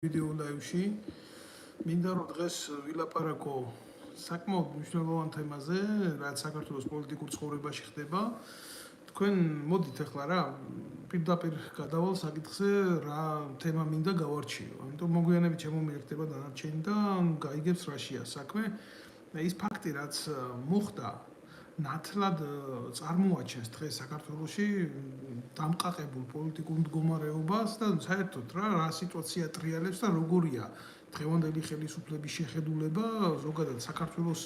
ვიდეო ლაივში მინდა რომ დღეს ვილაპარაკო საკმაოდ მნიშვნელოვან თემაზე, რაც საქართველოს პოლიტიკურ ცხოვრებაში ხდება. თქვენ მოდით ახლა რა პირდაპირ გადავალ საკითხზე, რა თემა მინდა გავარჩიო. ამიტომ მოგვიანებით შემომიერთდება დანარჩენი და გაიგებს რაშია საქმე. ის ფაქტი, რაც მოხდა, ნათლად წარმოაჩენს დღეს საქართველოში დამყარებულ პოლიტიკურ მდგომარეობას და საერთოდ რა სიტუაცია ტრიალებს და როგორია დღევანდელი ხელისუფლების შეხედულება ზოგადად საქართველოს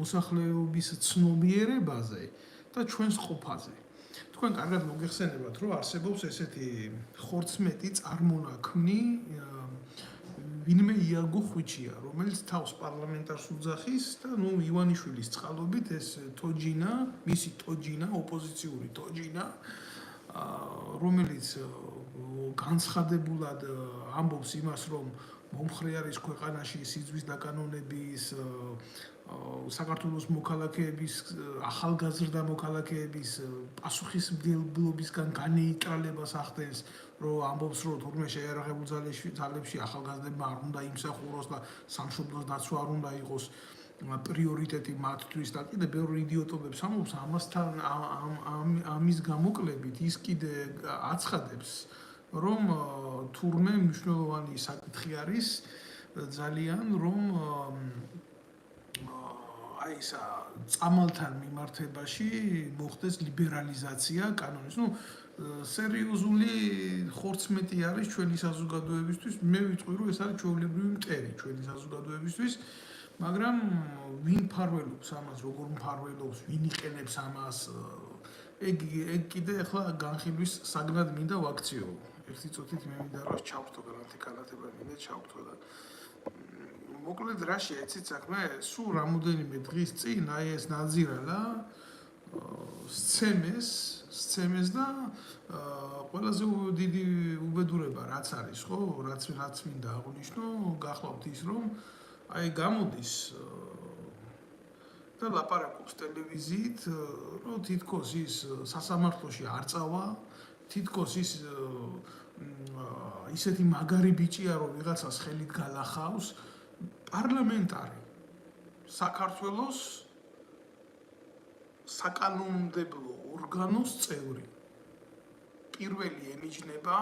მოსახლეობის ცნობიერებაზე და ჩვენს ყოფაზე. თქვენ კარგად მოგეხსენებათ, რომ არსებობს ესეთი ხორცმეტი წარმონაქმნი ვინმე იაგო ხვიჩია, რომელიც თავს პარლამენტარს უძახის და ივანიშვილის წყალობით ეს თოჯინა, მისი თოჯინა, ოპოზიციური თოჯინა, რომელიც განცხადებულად ამბობს იმას, რომ მომხრე არის ქვეყანაში სიძვის დაკანონების, საქართველოს მოქალაქეების, ახალგაზრდა მოქალაქეების პასუხისმგებლობისგან განეიტრალებას ახდენს, რომ ამბობს, რომ თურმე შეიარაღებულ ძალებში ახალგაზრდებმა არ უნდა იმსახუროს და სამშობლოს დაცვა არ უნდა იყოს პრიორიტეტი მათთვის და კიდე ბევრი იდიოტობებს ამბობს, ამასთან ამის გამოკლებით ის კიდე აცხადებს, რომ თურმე მნიშვნელოვანი საკითხი არის ძალიან, რომ აი ისა წამალთან მიმართებაში მოხდეს ლიბერალიზაცია კანონის. სერიოზული ხორცმეტი არის ჩვენი საზოგადოებისთვის. მე ვიტყვი, რომ ეს არის ჩვეულებრივი მტერი ჩვენი საზოგადოებისთვის, მაგრამ ვინ მფარველობს ამას, როგორ მფარველობს, ვინ იყენებს ამას, ეგ კიდე ახლა განხილვის საგნად მინდა ვაქციო. ერთი წუთით მე მინდა რომ ჩავთო გრანტი კალათება მინდა ჩავთო და მოკლედ რაში ეცით საქმე, სულ რამოდენიმე დღის წინ აი ეს ნაძირალა სცემეს და ყველაზე დიდი უბედურება რაც არის, ხო, რაც მინდა აღვნიშნო, გახლავთ ის, რომ აი გამოდის და ლაპარაკობს ტელევიზიით, რომ თითქოს ის სასამართლოში არ წავა, თითქოს ის ისეთი მაგარი ბიჭია, რომ ვიღაცას ხელით გალახავს, პარლამენტარი საქართველოს საკანონმდებლო ორგანოს წევრი. პირველი ემიჯნება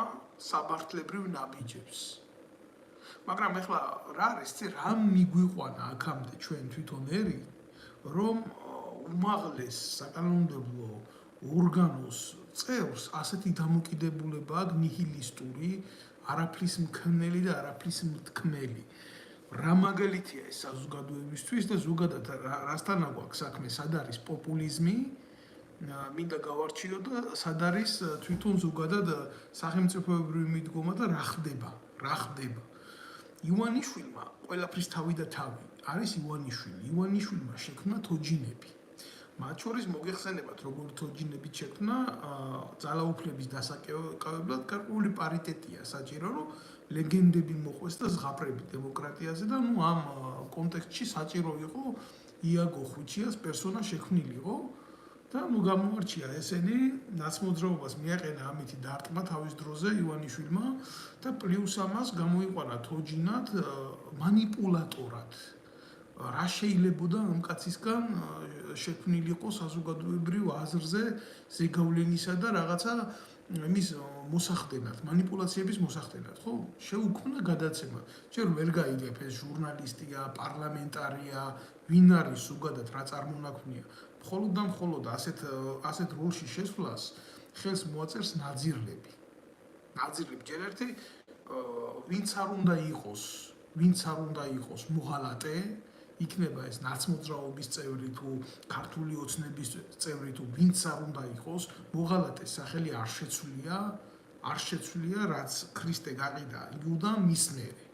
საბართლებრივ ნაბიჯებს. მაგრამ ახლა რა არის, რა მიგვიყვანა აქამდე ჩვენ თვითონ ერი, რომ უმაღლეს საკანონმდებლო ორგანოს წევრს ასეთი დამოკიდებულება აქვს ნიჰილისტური, არაფრის მქნელი და არაფრის მთქმელი. რა მაგალითია ეს საზოგადოებისთვის და ზოგადად რასთან აქვს საქმე, სად არის პოპულიზმი, მინდა გავარჩიო და სად არის თვითონ ზოგადად სახელმწიფოებრივი მიდგომა და რა ხდება. ივანიშვილმა ყველაფრის თავი და თავი არის ივანიშვილი. ივანიშვილმა შექმნა თოჯინები. მათ შორის მოგეხსენებათ, როგორ თოჯინებით შექმნა ძალაუფლების დასაკავებლად გარკვეული პარიტეტია საჭირო, რომ ლეგენდები მოყვეს და ზღაპრები დემოკრატიაზე და ამ კონტექსტში საჭირო იყო იაგო ხვიჩიას პერსონა შექმნილიყო და გამოარჩია ესენი ნაცმოძრაობას მიაყენა ამითი დარტყმა თავის დროზე ივანიშვილმა და პლუს ამას გამოიყვანა თოჯინად მანიპულატორად. რა შეიძლებოდა ამ კაცისგან შექმნილიყო საზოგადოებრივ აზრზე ზეგავლენისა და რაღაცა იმის მოსახდენად, მანიპულაციების მოსახდენად, ხო? შეუქმნა გადაცემა. ჯერ ვერ გაიგებ ეს ჟურნალისტია, პარლამენტარია, ვინ არის ზოგადად რა წარმონაქმნია. მხოლოდ და მხოლოდ ასეთ როლში შესვლას ხელს მოაწერს ნაძირლები. ჯერ ერთი ვინც არ უნდა იყოს მოღალატე, იქნება ეს ნაცმოძრაობის წევრი თუ ქართული ოცნების წევრი თუ ვინც არ უნდა იყოს, მოღალატეს სახელი არ შეცვლია, რაც ქრისტე გაყიდა იუდა მის მერე.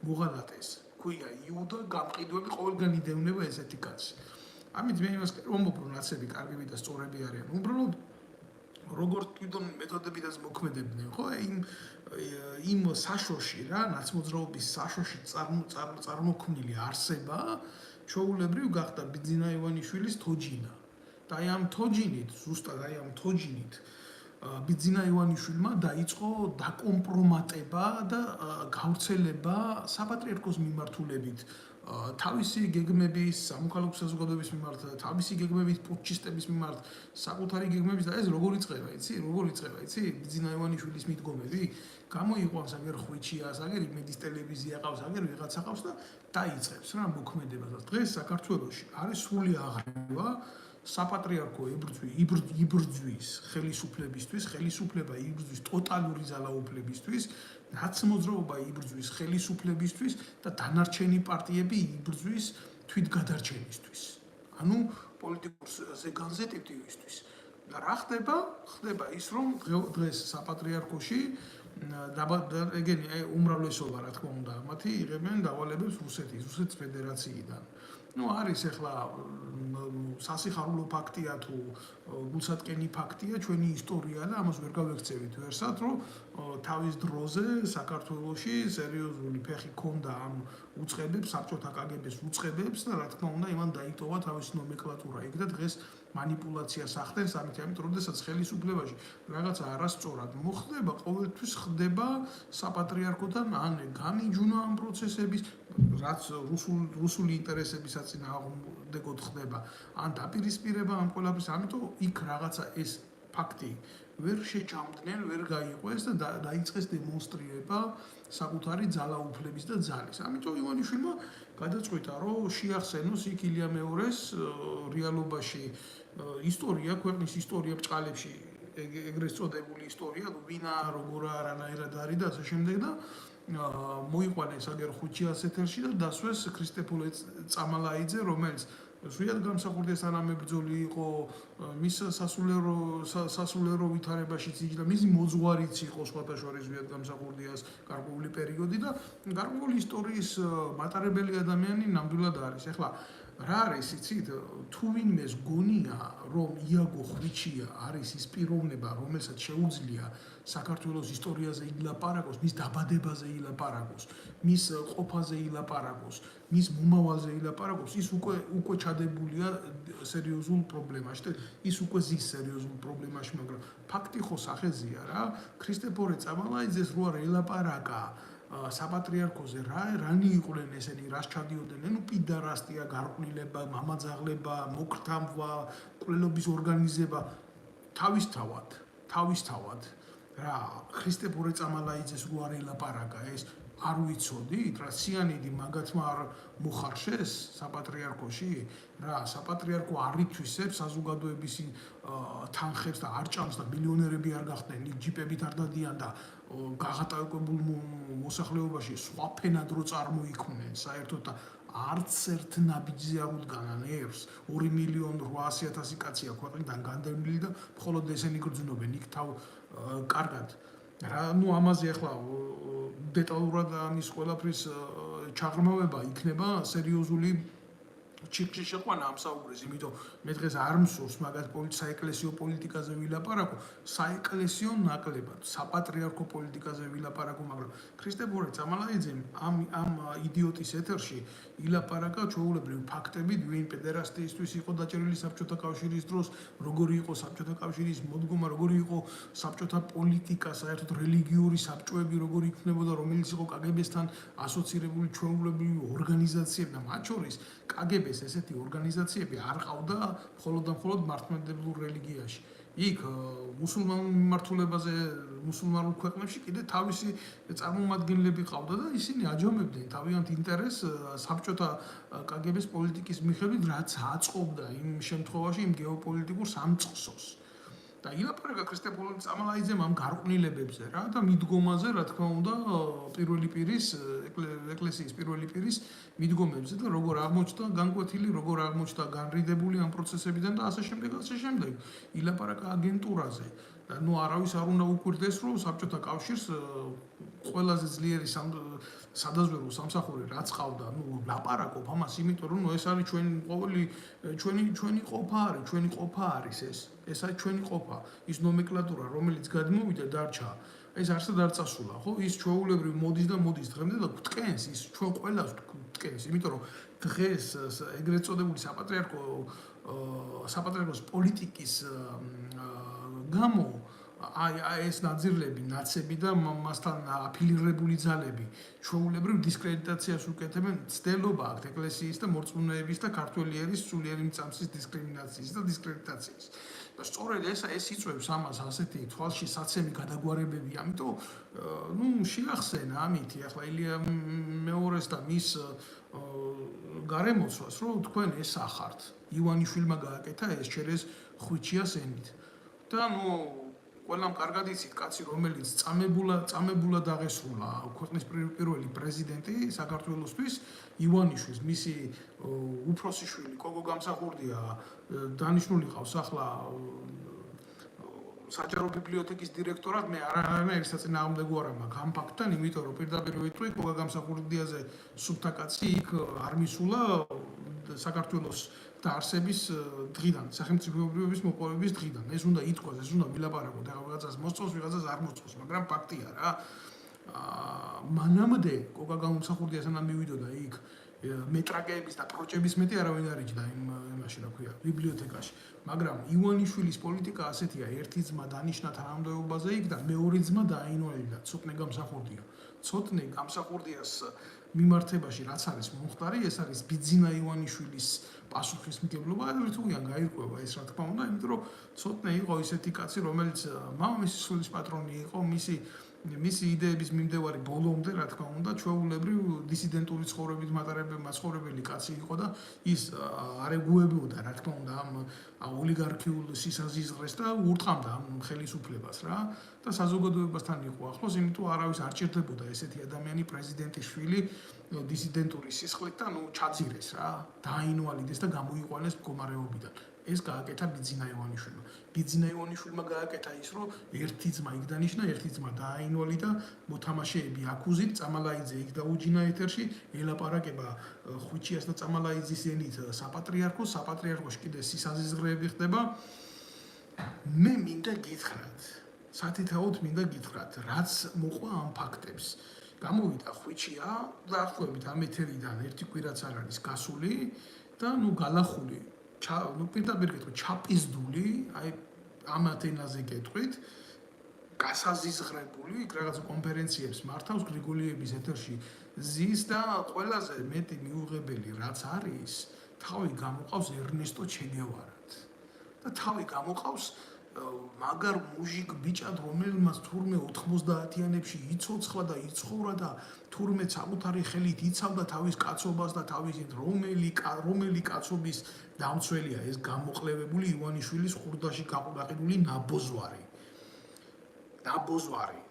მოღალატეს ქვია იუდა გამყიდველი ყოველგან იდევნება ესეთი კაცი. ამით მე იმას ვამბობ, რომ ნაცები კარგები და სწორები არიან. უბრალოდ როგორ თვითონ მეთოდებითაც მოქმედებდნენ, ხო? იმ საშოში რა, ნაცმოძრაობის საშოში წარმოქმნილი არსება, ჩვეულებრივ გახდა ბიძინა ივანიშვილის თოჯინა. და აი ამ თოჯინით, ზუსტად აი ამ თოჯინით ბიძინა ივანიშვილმა დაიწყო დაკომპრომატება და გავრცელება საპატრიარქოს მიმართულებით თავისი გეგმების, სამოქალაქო საზოგადოების მიმართ, თავისი გეგმების პუტჩისტების მიმართ, საკუთარი გეგმების და ეს როგორ იწყება, იცი? როგორ იწყება, იცი? ბიძინა ივანიშვილის მიდგომები გამოიყვანს აგერ ხვიჩიას, აგერ იმედის ტელევიზია ყავს, აგერ ვიღაცა ყავს და დაიწყებს რა მოქმედებას. დღეს საქართველოში არის სრული აღრევა საპატრიარქო იბრძვის ხელისუფლებისთვის, ხელისუფლება იბრძვის ტოტალური ძალაუფლებისთვის, ნაცმოძრაობა იბრძვის ხელისუფლებისთვის და დანარჩენი პარტიები იბრძვის თვითგადარჩენისთვის. ანუ პოლიტიკურ ზეგანზე ტიპტივისთვის. და რა ხდება? ხდება ის, რომ დღეს საპატრიარქოში ეგენი უმრავლესობა რა თქმა უნდა, მათი იღებენ დავალებებს რუსეთის ფედერაციიდან. ну არის ახლა სასიხარულო ფაქტია თუ გულსატკენი ფაქტია ჩვენი ისტორია და ამას ვერ გავექცევით ვერსად რომ თავის დროზე საქართველოში სერიოზული ფეხი ქონდა ამ უწყებებს საბჭოთა კგბ-ს უწყებებს და რა თქმა უნდა იმან დაიტოვა თავისი ნომენკლატურა იქ და დღეს манипуляციას ახდენს ამიტომ როდესაც ხელისუფლებაში რაღაცა არასწორად მოხდება ყოველთვის ხდება საპატრიარქოდან ან გამიჯვნა ამ პროცესების რაც რუსული ინტერესებისაც წინააღმდეგოდ ხდება ან დაპირისპირება ამ ყველაფრის ამიტომ იქ რაღაცა ეს ფაქტი ვერ შეჭამდნენ ვერ გაიყვეს და დაიწყეს დემონსტრირება საკუთარი ძალაუფლების და ძალის ამიტომ ივანიშვილმა გადაწყვიტა რომ შეახსენოს იქ ილია მეორეს რეალობაში ისტორია ქვეყნის ისტორია ბჭყალებში ეგრეთ წოდებული ისტორია ვინა როგორ არანაირად არის და ასე შემდეგ და მოიყვანეს აგერ ხუჩიას ეთერში და დასვეს ქრისტეფორე წამალაიძე რომელიც სვიად გამსახურდეს თანამებრძოლი იყო მის სასულიერო ვითარებაში ციჯდა მისი მოძღვარიც იყო სხვათა შორის სვიად გამსახურდიას გარკვეული პერიოდი და გარკვეული ისტორიის მატარებელი ადამიანი ნამდვილად არის ახლა რა არის იცით თუ ვინმეს გონია რომ იაგო ხვიჩია არის ის პიროვნება რომელსაც შეუძლია საქართველოს ისტორიაზე ილაპარაკოს მის დაბადებაზე ილაპარაკოს მის ყოფაზე ილაპარაკოს მის მომავალზე ილაპარაკოს ის უკვე ჩადებულია სერიოზულ პრობლემაში და ის უკვე ზის სერიოზულ პრობლემაში მაგრამ ფაქტი ხო სახეზია რა ქრისტეფორე წამალაიძეს რო არ ელაპარაკა საპატრიარქოზე რანი იყვნენ ესენი რას ჩადიოდნენ ნუ პიდარასტია გარყვნილება მამაძაღლება მოკრთამვა კვლელობის ორგანიზება თავისთავად რა ქრისტეფორე წამალაიძეს რო არ ელაპარაკა ეს არ ვიცოდით რა სიანიდი მაგათმა არ მოხარშეს საპატრიარქოში რა საპატრიარქო არ ითვისებს საზოგადოების თანხებს და არ ჭამს და მილიონერები არ გახდნენ იქ ჯიპებით არ დადიან და გაღატაკებულ მოსახლეობაში სხვა ფენად რო წარმოიქმნენ საერთოდ და არც ერთ ნაბიჯზე არ უდგანან ერს 2,800,000 კაცია ქვეყნიდან განდევნილი და მხოლოდ ესენი გრძნობენ იქ თავ კარგად რა ნუ ამაზე ახლა დეტალურად ამის ყველაფრის ჩაღრმავება იქნება სერიოზული ჩიქში შეყვანა ამ საუბრეს, იმიტომ მე დღეს არ მსურს მაგათ საეკლესიო პოლიტიკაზე ვილაპარაკო, საეკლესიო ნაკლებად, საპატრიარქო პოლიტიკაზე ვილაპარაკო, მაგრამ ქრისტეფორე წამალაიძემ ამ იდიოტის ეთერში ილაპარაკა ჩვეულებრივ ფაქტებით, ვინ პედერასტიისთვის იყო დაჭერილი საბჭოთა კავშირის დროს, როგორი იყო საბჭოთა კავშირის მოდგომა, როგორი იყო საბჭოთა პოლიტიკა, საერთოდ რელიგიური საბჭოები, როგორი იქნებოდა, რომელიც იყო კგბ-სთან ასოცირებული ჩვეულებრივი ორგანიზაციები და მათ შორის კგბ-ს ესეთი ორგანიზაციები არ ყავდა მხოლოდ და მხოლოდ მართლმადიდებლურ რელიგიაში. იქ მუსულმანურ მიმართულებაზე, მუსულმანურ ქვეყნებში კიდე თავისი წარმომადგენლები ყავდა და ისინი აჯამებდნენ თავიანთ ინტერესს საბჭოთა კგბ-ს პოლიტიკის მიხედვით, რაც აწყობდა იმ შემთხვევაში იმ გეოპოლიტიკურ სამწყსოს. და ილაპარაკა ქრისტეფორე წამალაიძემ ამ გარყვნილებებზე რა და მიდგომაზე, რა თქმა უნდა, პირველი პირის ეკლესიის პირველი პირის მიდგომებზე და როგორ აღმოჩნდა განკვეთილი, როგორ აღმოჩნდა განრიდებული ამ პროცესებიდან და ასე შემდეგ. ილაპარაკა აგენტურაზე. და ნუ არავის არ უნდა უკვირდეს, რომ საბჭოთა კავშირს ყველაზე ძლიერი სადაზვერვო სამსახური რაც ყავდა, ნუ ლაპარაკობ ამას, იმიტომ რომ ეს არის ჩვენი ყოფა არის ეს. ეს არის ჩვენი ყოფა. ის ნომენკლატურა, რომელიც გადმოვიდა დარჩა, ეს არსად არ წასულა, ხო? ის ჩვეულებრივ მოდის დღემდე და გვტკენს, ის ჩვენ ყველას გვტკენს, იმიტომ რომ დღეს ეგრეთ წოდებული საპატრიარქოს პოლიტიკის გამო აი ეს ნაძირლები, ნაცები და მასთან აფილირებული ძალები ჩვეულებრივ დისკრედიტაციას უკეთებენ ცდელობა აქვთ ეკლესიის და მორწმუნეების და ქართველი ერის სულიერი მწამსის დისკრიმინაციის და დისკრედიტაციის. და სწორედ ეს იწვევს ამას ასეთი თვალში საცემი გადაგვარებები, ამიტომ შეახსენა ამითი ახლა ილია მეორეს და მის გარემოცვას, რომ თქვენ ეს ახართ. ივანიშვილმა გააკეთა ეს ჩერეს ხვიჩიას ენით. და ყველამ კარგად იცით, კაცი რომელიც წამებულად აღესრულა ქვეყნის პირველი პრეზიდენტი საქართველოსთვის, ივანიშვილს, მისი უფროსი შვილი კოკო გამსახურდია დანიშნული ყავს ახლა საჯარო ბიბლიოთეკის დირექტორად, მე არანაირი საწინააღმდეგო არ მაქვს ამ ფაქტთან, იმიტომ რომ პირდაპირ ვიტყვი კოკო გამსახურდიაზე სუფთა კაცი იქ არ მისულა საქართველოს დაარსების დღიდან, სახელმწიფოების მოპოვების დღიდან. ეს უნდა ითქვას, ეს უნდა ვილაპარაკოთ, ახლა ვიღაცას მოსწონს, ვიღაცას არ მოსწონს, მაგრამ ფაქტია რა. მანამდე კოკა გამსახურდია სანამ მივიდოდა იქ მეტრაკეების და პროჭების მეტი არავინ არ იჯდა იმაში რა ქვია, ბიბლიოთეკაში. მაგრამ ივანიშვილის პოლიტიკა ასეთია, ერთი ძმა დანიშნა თანამდებობაზე იქ და მეორე ძმა დაინვალდა, ცოტნე გამსახურდია. ცოტნე გამსახურდიას მიმართებაში რაც არის მომხდარი, ეს არის ბიძინა ივანიშვილის პასუხისმგებლობა, ერთუიან გაირკვევა ეს რა თქმა უნდა, იმიტომ რომ ცოტნე იყო ისეთი კაცი, რომელიც მამამისის სულის პატრონი იყო, მისი იდეების მიმდევარი ბოლომდე, რა თქმა უნდა, ჩვეულებრივ დისიდენტური ცხოვრებით მაცხოვრებელი კაცი იყო და ის არ ეგუებოდა, რა თქმა უნდა, ამ ოლიგარქიულ სისაზიზღრეს და ურტყამდა ამ ხელისუფლებას რა და საზოგადოებასთან იყო ახლოს, იმიტომ არავის არ ჭირდებოდა ესეთი ადამიანი პრეზიდენტის შვილი დისიდენტური სისხლით და ჩაძირეს რა, დააინვალიდეს და გამოიყვანეს მდგომარეობიდან. ეს გააკეთა ბიძინა ივანიშვილმა. ბიძინა ივანიშვილმა გააკეთა ის, რომ ერთი ძმა იქ დანიშნა, ერთი ძმა დააინვალიდა, მოთამაშეები აკუზით, წამალაიძე იქ დაუჯინა ეთერში, ელაპარაკება ხვიჩიას და წამალაიძის ენით საპატრიარქოს, საპატრიარქოში კიდე სისაზიზღრეები ხდება. მე მინდა გითხრათ, სათითაოდ მინდა გითხრათ, რაც მოყვა ამ ფაქტებს. გამოვიდა ხვიჩია, დაახლოებით ამ ეთერიდან ერთი კვირაც არ არის გასული და გალახული პირდაპირ გეტყვით, ჩაპიზდული, აი ამათ ენაზე გეტყვით, გასაზიზღრებული, იქ რაღაცა კონფერენციებს მართავს გრიგოლიების ეთერში ზის და ყველაზე მეტი მიუღებელი რაც არის, თავი გამოყავს ერნესტო ჩეგევარად. და თავი გამოყავს მაგარ მუჟიკ ბიჭად, რომელმაც თურმე 90-იანებში იცოცხლა და იცხოვრა და თურმე საკუთარი ხელით იცავდა თავის კაცობას და თავის რომელი კაცობის დამცველია ეს გამოყლევებული ივანიშვილის ხურდაში გაყიდული ნაბოძვარი.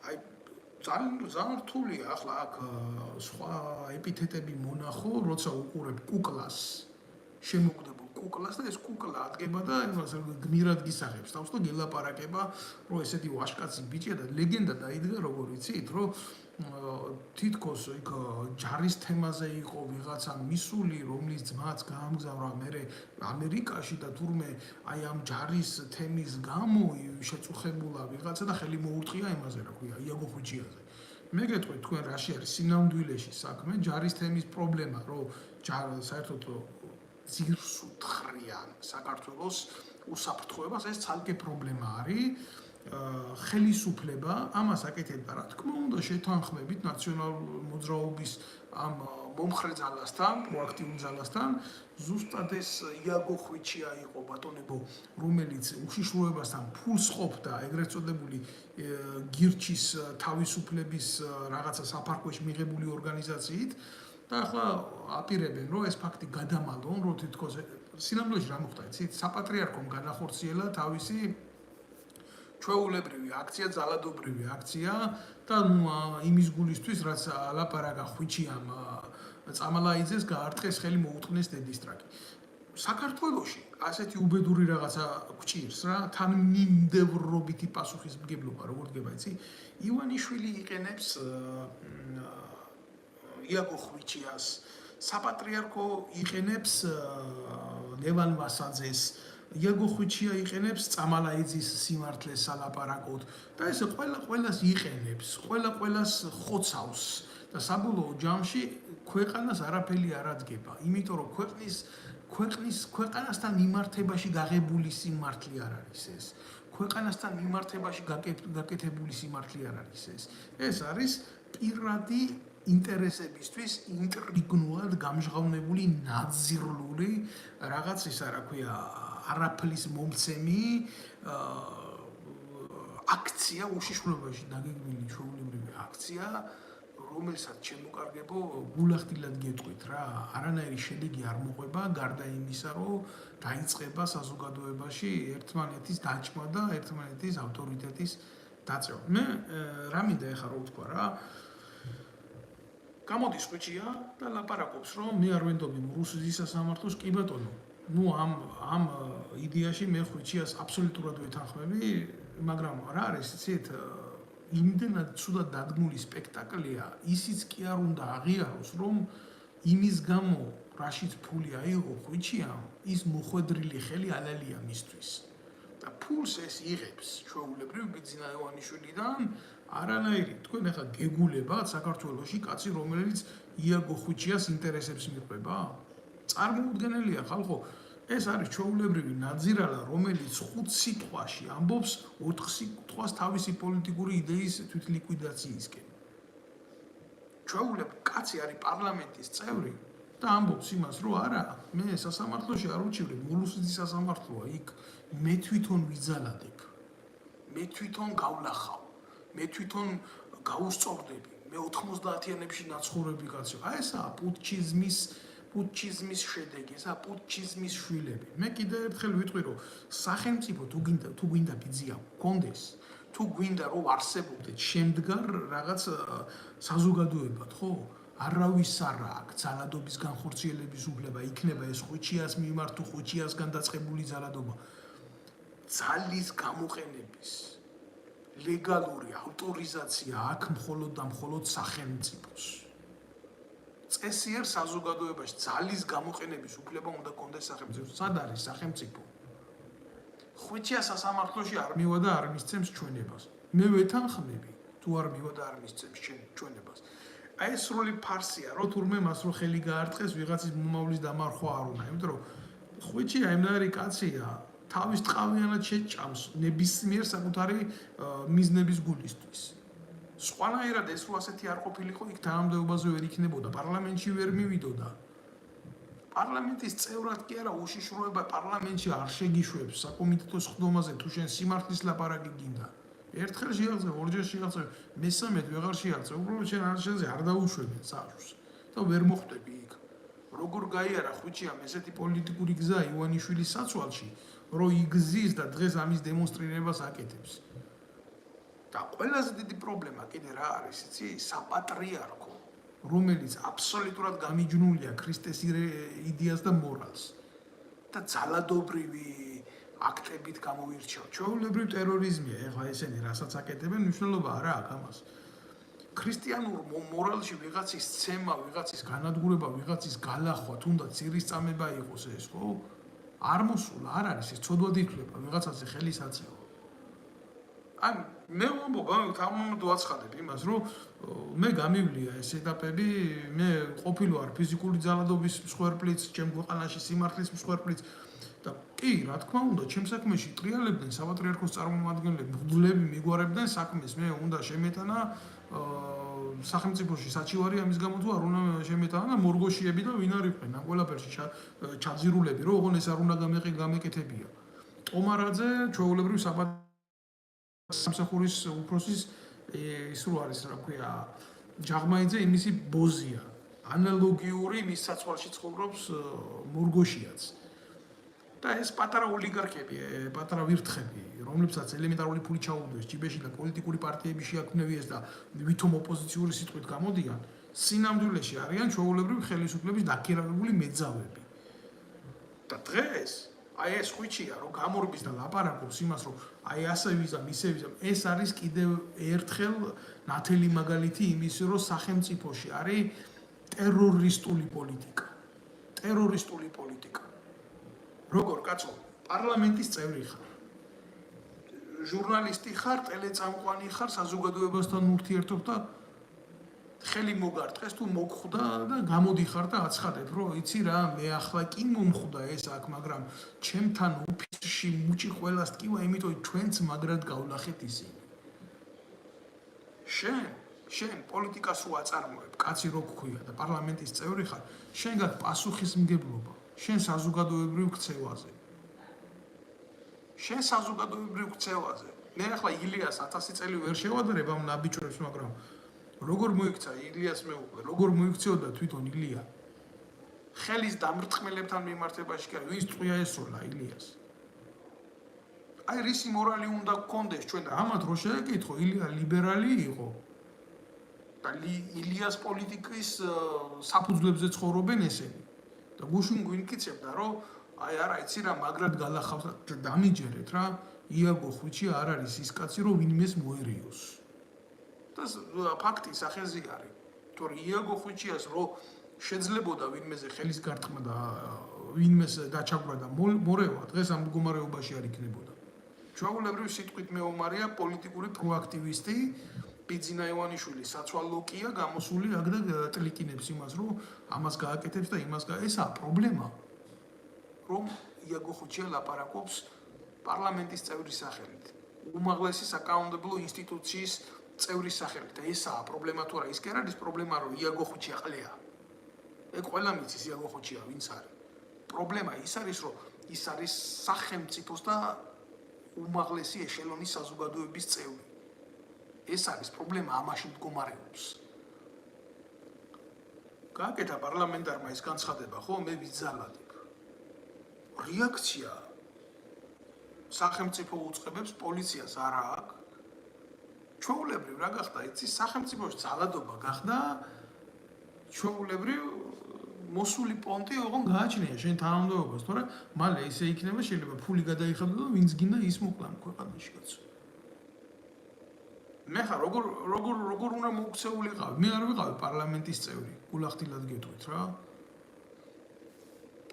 აი ძალიან რთულია ახლა აქ სხვა ეპითეტები მონახო, როცა უყურებ კუკლას, შემოგდებულ კუკლას და ეს კუკლა ადგება და იმას გმირად გისახებს თავს და გელაპარაკება, რომ ესეთი ვაშკაცი ბიჭია და ლეგენდა დაიდგა როგორ იცით, რომ თითქოს იქ ჯარის თემაზე იყო ვიღაცა მისული, რომლის ძმაც გაამგზავრა მერე ამერიკაში და თურმე აი ამ ჯარის თემის გამო შეწუხებულა ვიღაცა და ხელი მოურტყია იმაზე, რა ქვია, იაგო ხვიჩიაზე. მე გეტყვით, თქვენ რაში არის სინამდვილეში საქმე, ჯარის თემის პრობლემა, რომ საერთოდ ძირს უთხრიან საქართველოს უსაფრთხოებას, ეს ცალკე პრობლემა არის. ხელისუფლება ამას აკეთებდა, რა თქმა უნდა, შეთანხმებით ნაციონალურ მოძრაობის ამ მომხრე ძალასთან, პროაქტიულ ძალასთან, ზუსტად ეს იაგო ხვიჩია იყო ბატონებო, რომელიც უშიშროებასთან ფულს ყოფდა ეგრეთ წოდებული გირჩის თავისუფლების რაღაცა საფარქვეში მიღებული ორგანიზაციით და ახლა აპირებენ, რომ ეს ფაქტი გადამალონ, რომ თითქოს სინამდვილეში რა მოხდა, იცით, საპატრიარქომ განახორციელა თავისი ჩვეულებრივი აქცია, ძალადობრივი აქცია და იმის გულისთვის, რაც ლაპარაკა ხვიჩიამ წამალაიძეს გაარტყეს ხელი მოუტყნეს დედისტრაკი. საქართველოში ასეთი უბედური რაღაცა გვჭირს რა, თანმიმდევრობითი პასუხისმგებლობა, როგორ დგება, იცი? ივანიშვილი იყენებს იაგო ხვიჩიას, საპატრიარქო იყენებს ლევან ვასაძეს, იაგო ხვიჩია იყენებს წამალაიძის სიმართლეს სალაპარაკოდ და ეს ყველას იყენებს, ყველას ხოცავს და საბოლოო ჯამში ქვეყანას არაფერი არ ადგება, იმიტომ რომ ქვეყანასთან მიმართებაში გაღებული სიმართლე არ არის ეს. ქვეყანასთან მიმართებაში გაკეთებული სიმართლე არ არის ეს. ეს არის პირადი ინტერესებისთვის ინტრიგნულად გამჟღავნებული ნაძირლული რაღაც ისა რა ქვია არაფლის მომცემი აქცია უშიშროებაში დაგეგმილი ჩვეულებრივი აქცია რომელსაც შემოკარგებო გულახდილად გეტყვით რა არანაირი შედეგი არ მოყვება გარდა იმისა რომ დაიწყება საზოგადოებაში ერთმანეთის დაჭმა და ერთმანეთის ავტორიტეტის დაწევა მე რა მინდა ეხლა რო ვთქვა რა გამოდის ხვიჩია და ლაპარაკობს რომ მე არ ვენდობი რუსეთის სასამართლოს კი ბატონო ну ამ იდეაში მე ხვიჩიას აბსოლუტურად ვეთანხმები მაგრამ რა არის იცით იმდენად ცუდად დადგმული სპექტაკლია ისიც კი არ უნდა აღიაროს რომ იმის გამო რაშიც ფული აიღო ხვიჩიამ ის მოხვედრილი ხელი ალალია მისთვის და ფულს ეს იღებს ჩვეულებრივ ბიძინა ივანიშვილიდან არანაირი თქვენ ახლა გეგულებათ საქართველოში კაცი რომელიც იაგო ხვიჩიას ინტერესებს მიყვება წარმოუდგენელია ხალხო ეს არის ჩვეულებრივი ნაძირალა რომელიც 5 სიტყვაში ამბობს 4 სიტყვას თავისი პოლიტიკური იდეის თვითლიკვიდაციისკენ ჩვეულებრივ კაცი არის პარლამენტის წევრი და ამბობს იმას რომ არა მე სასამართლოში არ უჩივრებ რუსეთის სასამართლოა იქ მე თვითონ ვიძალადებ მე თვითონ გავლახავ მე თვითონ გაუსწორდები მე 90-იანებში ნაცხოვრები კაცო აი ესაა პუტჩიზმის შედეგი ესაა პუტჩიზმის შვილები მე კიდევ ერთხელ ვიტყვი რომ სახელმწიფო თუ გვინდა ბიძია გქონდეს თუ გვინდა რომ არსებობდეთ შემდგარ რაღაც საზოგადოებად ხო არავის არა აქვს ძალადობის განხორციელების უფლება იქნება ეს ხვიჩიას მიმართ თუ ხვიჩიასგან დაწყებული ძალადობა ძალის გამოყენების ლეგალური ავტორიზაცია აქვს მხოლოდ და მხოლოდ სახელმწიფოს წესიერ საზოგადოებაში ძალის გამოყენების უფლება უნდა კონდეს სახელმწიფოს სად არის სახელმწიფო ხვიჩია სასამართლოში არ მივა და არ მისცემს ჩვენებას მე ვეთანხმები თუ არ მივა და არ მისცემს ჩვენებას აი ეს სრული ფარსია რომ თურმე მას რო ხელი გაარტყეს ვიღაცის მომავლის დამარხვა არ უნდა იმიტომ რომ ხვიჩია იმდარი კაცია თავის ტყავიანად შეჭამს ნებისმიერ საკუთარი მიზნების გულისთვის სხვანაირად ეს რო ასეთი არ ყოფილიყო იქ თანამდებობაზე ვერ იქნებოდა პარლამენტში ვერ მივიდოდა პარლამენტის წევრად კი არა უშიშროება პარლამენტში არ შეგიშვებს საკომიტეტო სხდომაზე თუ შენ სიმართლის ლაპარაკი გინდა ერთხელ შეაღწევ ორჯერ შეაღწევ მესამედ ვეღარ შეაღწევ უბრალოდ შენ არ შეზე არ დაუშვებენ საშვს და ვერ მოხვდები იქ როგორ გაიარა ხვიჩიამ ესეთი პოლიტიკური გზა ივანიშვილის საცვალში რომ იგზის და დღეს ამის დემონსტრირებას აკეთებს და ყველაზე დიდი პრობლემა კიდე რა არის იცი საპატრიარქო რომელიც აბსოლუტურად გამიჯნულია ქრისტეს იდეას და მორალს და ძალადობრივი აქტებით გამოირჩევა ჩვეულებრივ ტერორიზმია ეხლა ესენი რასაც აკეთებენ მნიშვნელობა არა აქვს ამას ქრისტიანულ მორალში ვიღაცის ცემა ვიღაცის განადგურება ვიღაცის გალახვა თუნდაც ძირისწამება იყოს ეს ხო არ მოსულა არ არის ეს ცოდვად ითვლება ვიღაცაზე ხელის აწევა აი მე ვამბობ თამამად ვაცხადებ იმას რომ მე გამივლია ეს ეტაპები მე ყოფილი ვარ ფიზიკური ძალადობის მსხვერპლიც ჩემ ქვეყანაში სიმართლის მსხვერპლიც და კი რა თქმა უნდა ჩემ საქმეში ტრიალებდნენ საპატრიარქოს წარმომადგენლები მღვდლები მიგვარებდნენ საქმეს მე უნდა შემეტანა სახელმწიფოში საჩივარი ამის გამო თუ არ უნდა შემეტანა მორგოშიები და ვინ არიყვნენ ამ ყველაფერში ჩაძირულები რომ ოღონ ეს არ უნდა გამეკეთებია ტომარაძე ჩვეულებრივ სამსახურის უფროსის ის რო არის რა ქვია ჯაღმაიძე იმისი ბოზია ანალოგიური მის საცვალში ცხოვრობს მორგოშიაც და ეს პატარა ოლიგარქები პატარა ვირთხები რომლებსაც ელემენტარული ფული ჩაუდოს ჯიბეში და პოლიტიკური პარტიები შეაქმნევიეს და ვითომ ოპოზიციური სიტყვით გამოდიან სინამდვილეში არიან ჩვეულებრივი ხელისუფლების დაქირავებული მეძავები და დღეს აი ეს ხვიჩია რომ გამორბის და ლაპარაკობს იმას რომ აი ასე ვიზამ ისე ვიზამ ეს არის კიდევ ერთხელ ნათელი მაგალითი იმის რომ სახელმწიფოში არის ტერორისტული პოლიტიკა როგორ კაცო პარლამენტის წევრი ხარ ჟურნალისტი ხარ ტელეწამყვანი ხარ საზოგადოებასთან ურთიერთობ და ხელი მოგარტყეს თუ მოგხვდა და გამოდიხარ და აცხადებ, რომ იცი რა, მე ახლა კი მომხვდა ეს აქ, მაგრამ ჩემთან ოფისში მუჭი ყველას ტკივა, იმიტომ ჩვენც მაგრად გავლახეთ ისინი. შენ პოლიტიკას რო აწარმოებ, კაცი რო გქვია და პარლამენტის წევრი ხარ, შენ გაქვს პასუხისმგებლობა, შენ საზოგადოებრივ ქცევაზე. მე ახლა ილიას 1000 წელი ვერ შევადრებ ამ ნაბიჯებს, მაგრამ როგორ მოიქცა ილიას მეუღლე, როგორ მოიქცეოდა თვითონ ილია? ხელის დამრტყმელებთან მიმართებაში კი, ვინც წვია ესროლა ილიას. აი რისი მორალი უნდა გქონდეს ჩვენ და ამათ რო შეეკითხო, ილია ლიბერალი იყო. და ილიას პოლიტიკის საფუძვლებზე ცხოვრობენ ესენი. და გუშინ გვინკიცებდა, რომ აი არა, იცი რა, მაგრად გალახავს და დამიჯერეთ რა, იაგო ხვიჩი არ არის ის კაცი, რომ ვინმეს მოერიოს. და ფაქტი სახეზე არის. თორე იაგო ხვიჩიას რო შეძლებოდა ვინმეზე ხელის გარტყმა და ვინმეს დაჩაგვრა და მორევა, დღეს ამ მდგომარეობაში არ იქნებოდა. ჩვეულებრივ სიტყვით მეომარია პოლიტიკური პროაქტივისტი ბიძინა ივანიშვილი საცვალოკია გამოსული აქ და ტლიკინებს იმას, რომ ამას გააკეთებს და იმას ესაა პრობლემა. რომ იაგო ხვიჩია ლაპარაკობს პარლამენტის წევრის სახელით. უმაღლესი საკანონმდებლო ინსტიტუციის წევრის სახელით და ესაა პრობლემა თუ არა, ის კი არ არის პრობლემა, რომ იაგო ხვიჩია ყლეა. ეგ ყველა მიცის იაგო ხვიჩია ვინც არის. პრობლემა ის არის, რომ ის არის სახელმწიფოს და უმაღლესი ეშელონის საზოგადოების წევრი. ეს არის პრობლემა, ამაში მდგომარეობს. გააკეთა პარლამენტარმა ეს განცხადება, ხო, მე ვიძალადებ. რეაქცია სახელმწიფო უწყებებს პოლიციას არა აქვს. ჩვეულებრივ რა გახდა, იცი, სახელმწიფოში ძალადობა გახდა, ჩვეულებრივ მოსული პონტი ოღონ გააჩნია შენ თანამდებობას, თორე მალე ისე იქნება, შეიძლება ფული გადაიხადო და ვინც გინდა ის მოკლა ქვეყანაში კაცო. მე ხა როგორ უნდა მოუქცეულიყავი? მე არ ვიყავი პარლამენტის წევრი, გულახდილად გეტყვით რა.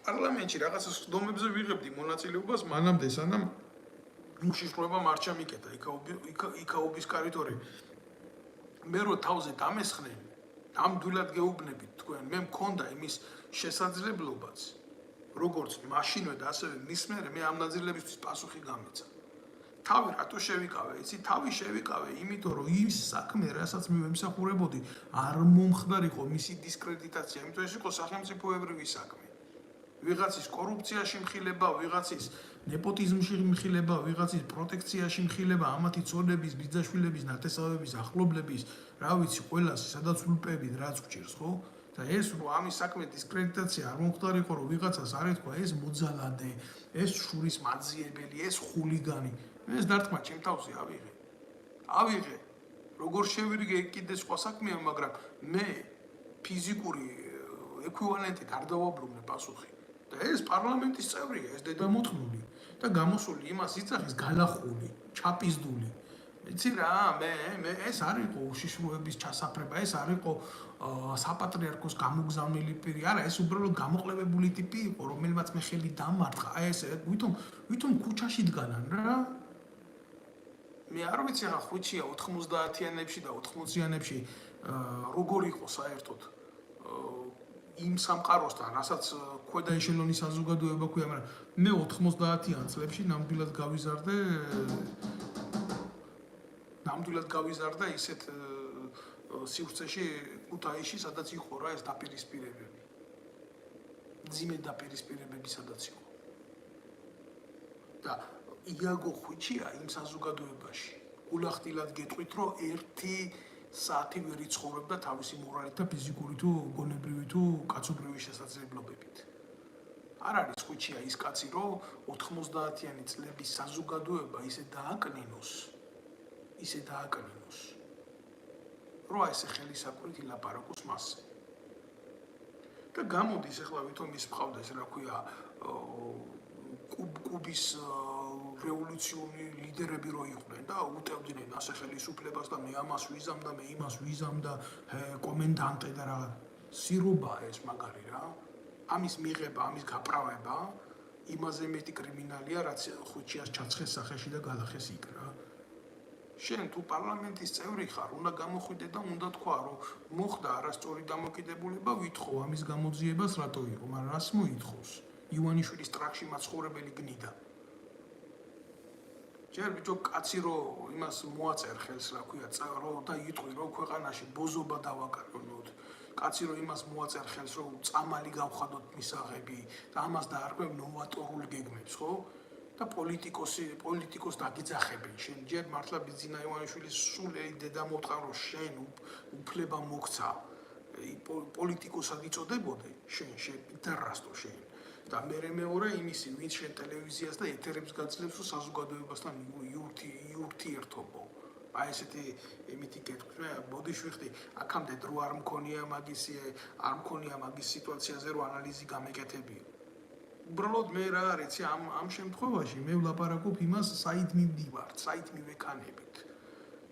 პარლამენტში რაღაცა სხდომებზე ვიღებდი მონაწილეობას მანამდე, სანამ უშიშროებამ არ ჩამიკეტა იქაობის კარიტორი. მე რო თავზე დამესხნენ, ნამდვილად გეუბნებით თქვენ, მე მქონდა იმის შესაძლებლობაც, როგორც მაშინვე და ასევე მის მერე მე ამ ნაწილებისთვის პასუხი გამეცა. თავი რატო შევიკავე? იცი, თავი შევიკავე, იმიტომ რომ ის საქმე, რასაც მე ვემსახურებოდი, არ მომხდარიყო მისი დისკრედიტაცია, იმიტომ ეს იყო სახელმწიფოებრივი საქმე. ვიღაცის კორუფციაში მხილება, ვიღაცის ნეპოტიზმში მხილება, ვიღაცის პროტექციაში მხილება, ამათი ცოლების, ბიძაშვილების, ნათესავების, ახლობლების, რა ვიცი, ყველას სადაც ულპებით რაც გჭირს, ხო? და ეს რომ ამის საქმე დისკრედიტაცია არ მომხდარიყო, რომ ვიღაცას არ ეთქვა ეს მოძალადე, ეს შურის მაძიებელი, ეს ხულიგანი. ეს დარტყმა ჩემ თავზე ავიღე. როგორ შევირიგე კიდე სხვა საქმეა, მაგრამ მე ფიზიკური ეკვივალენტით არ დავაბრუნე პასუხი. და ეს პარლამენტის წევრია, ეს დედამოწმული და გამოსული იმას იცახის გალახული, ჩაპიზდული. იცი რა, მე ეს არ იყო უშიშროების ჩასაფრება, ეს არ იყო საპატრიარქოს გამოგზავნილი პირი, არა, ეს უბრალოდ გამოყლებებული ტიპი იყო, რომელმაც მე ხელი დამარტყა. აი ეს ვითომ ქუჩაში დგანან რა. მე არ ვიცი რა ხვიჩია 90-იანებში და 80-იანებში როგორ იყო საერთოდ იმ სამყაროსთან, რასაც ქვედა ეშელონის საზოგადოება ქვია, მაგრამ მე 90-იან წლებში ნამდვილად გავიზარდა ისეთ სივრცეში ქუთაისში, სადაც იყო რა ეს დაპირისპირებები. ძიმე დაპირისპირებები სადაც იყო. და იაგო ხვიჩია იმ საზოგადოებაში. გულახდილად გეტყვით, რომ 1 საათი ვერ იცხოვრებდა თავისი მორალით და ფიზიკური თუ გონებრივი თუ კაცობრიობის შესაძლებლობებით. არ არის ხვიჩია ის კაცი, რომ 90-იანი წლების საზოგადოება ისე დააკნინოს, რომ ესე ხელისაყრით ილაპარაკოს მასზე. და გამოდის ახლა ვითომ ის მყავდეს, რა ქვია, კუბის რევოლუციური ლიდერები რო იყვნენ და უტევდნენ ასე ხელისუფლებას და მე ამას ვიზამ და მე იმას ვიზამ და კომენდანტე და რა სირობაა ეს მაგარი რა. ამის მიღება, ამის გაправება იმაზე მეტი კრიმინალია, რაც ხვიჩიას ჩაცხეს სახეში და გალახეს იქ რა. შენ თუ პარლამენტის წევრი ხარ, უნდა გამოხვიდე და უნდა თქვა, რომ მოხდა არასწორი დამოკიდებულება, ვითხოვ ამის გამოძიებას რატო იყო, მაგრამ რას მოითხოვს? ივანიშვილის ტრაქში მაცხოვრებელი გნიდა. ჯერ ბიჭო კაცი რომ იმას მოაწერ ხელს, რა ქვია, რომ და იტყვი, რომ ქვეყანაში ბოზობა დავაკარგოთ. კაცი რომ იმას მოაწერ ხელს, რომ წამალი გავხადოთ მისაღები და ამას დაარქვევ ნოვატორულ გეგმებს, ხო? და პოლიტიკოს დაგიძახებენ. შენ ჯერ მართლა ბიძინა ივანიშვილის სულელი დედა მოთხრა, რომ შენ უფლება მოგცა პოლიტიკოსად იწოდებოდე, შენ პიტერასტო შენ. და მეორე იმისი, ვინც შენ ტელევიზიას და ეთერებს გაძლევს, რომ საზოგადოებასთან იურთიერთობო. აი ესეთი იმითი კეთქვი, მე ბოდიში ვიხდი, აქამდე დრო არ მქონია მაგის სიტუაციაზე, რომ ანალიზი გამეკეთებიო. უბრალოდ მე რა არის, ამ შემთხვევაში მე ვლაპარაკობ იმას, საით მივდივართ, საით მივექანებით.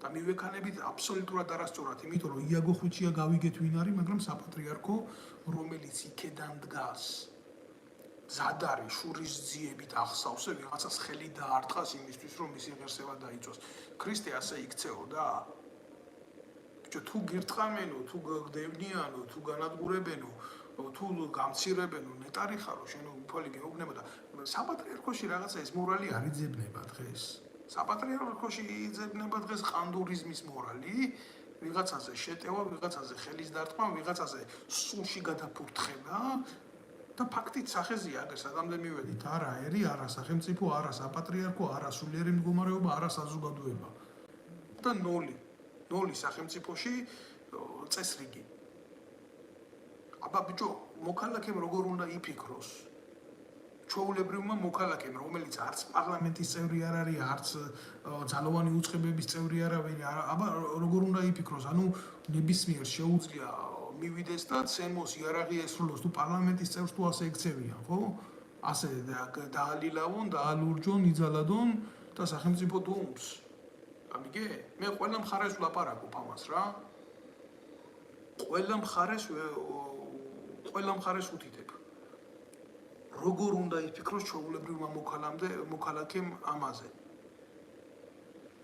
და მივექანებით აბსოლუტურად არასწორად, იმიტომ რომ იაგო ხუჩია გავიგეთ ვინ არის, მაგრამ საპატრიარქო, რომელიც იქედან დგას. ზადარი შურის ძიებით ახსავსე ვიღაცას ხელი დაარტყას იმისთვის, რომ მისი ღირსება დაიწვას. ქრისტე ასე იქცეოდა? ბიჭო, თუ გირტყამენო, თუ გდევნიანო, თუ განადგურებენო, თუ გამცირებენო, ნეტარი ხარო, შენ უფალი გეუბნება და საპატრიარქოში რაღაცა ეს მორალი არ იძებნება დღეს. საპატრიარქოში იძებნება დღეს ყანდურიზმის მორალი, ვიღაცაზე შეტევა, ვიღაცაზე ხელის დარტყმა, ვიღაცაზე სულში გადაფურთხება. და ფაქტით სახეზია აგერ საგამდე მივედით, არა ერი, არა სახელმწიფო, არა საპატრიარქო, არა სულიერი მდგომარეობა, არა საზოგადოება. და ნოლი სახელმწიფოში წესრიგი. აბა ბიჭო, მოქალაქემ როგორ უნდა იფიქროს? ჩვეულებრივმა მოქალაქემ, რომელიც არც პარლამენტის წევრი არ არის, არც ძალოვანი უწყებების წევრი არ არის, აბა როგორ უნდა იფიქროს? ანუ ნებისმიერ შეუძლია მივიდეს და ცემოს იარაღი ესრულოს თუ პარლამენტის წევრს თუ ასე ექცევიან, ხო? ასე დაალილავონ, დაალურჯონ, იძალადონ და სახელმწიფო დუმს. გამიგე? მე ყველა მხარეს ვლაპარაკობ ამას რა. ყველა მხარეს უთითებ. როგორ უნდა იფიქროს ჩვეულებრივმა მოქალაქემ ამაზე?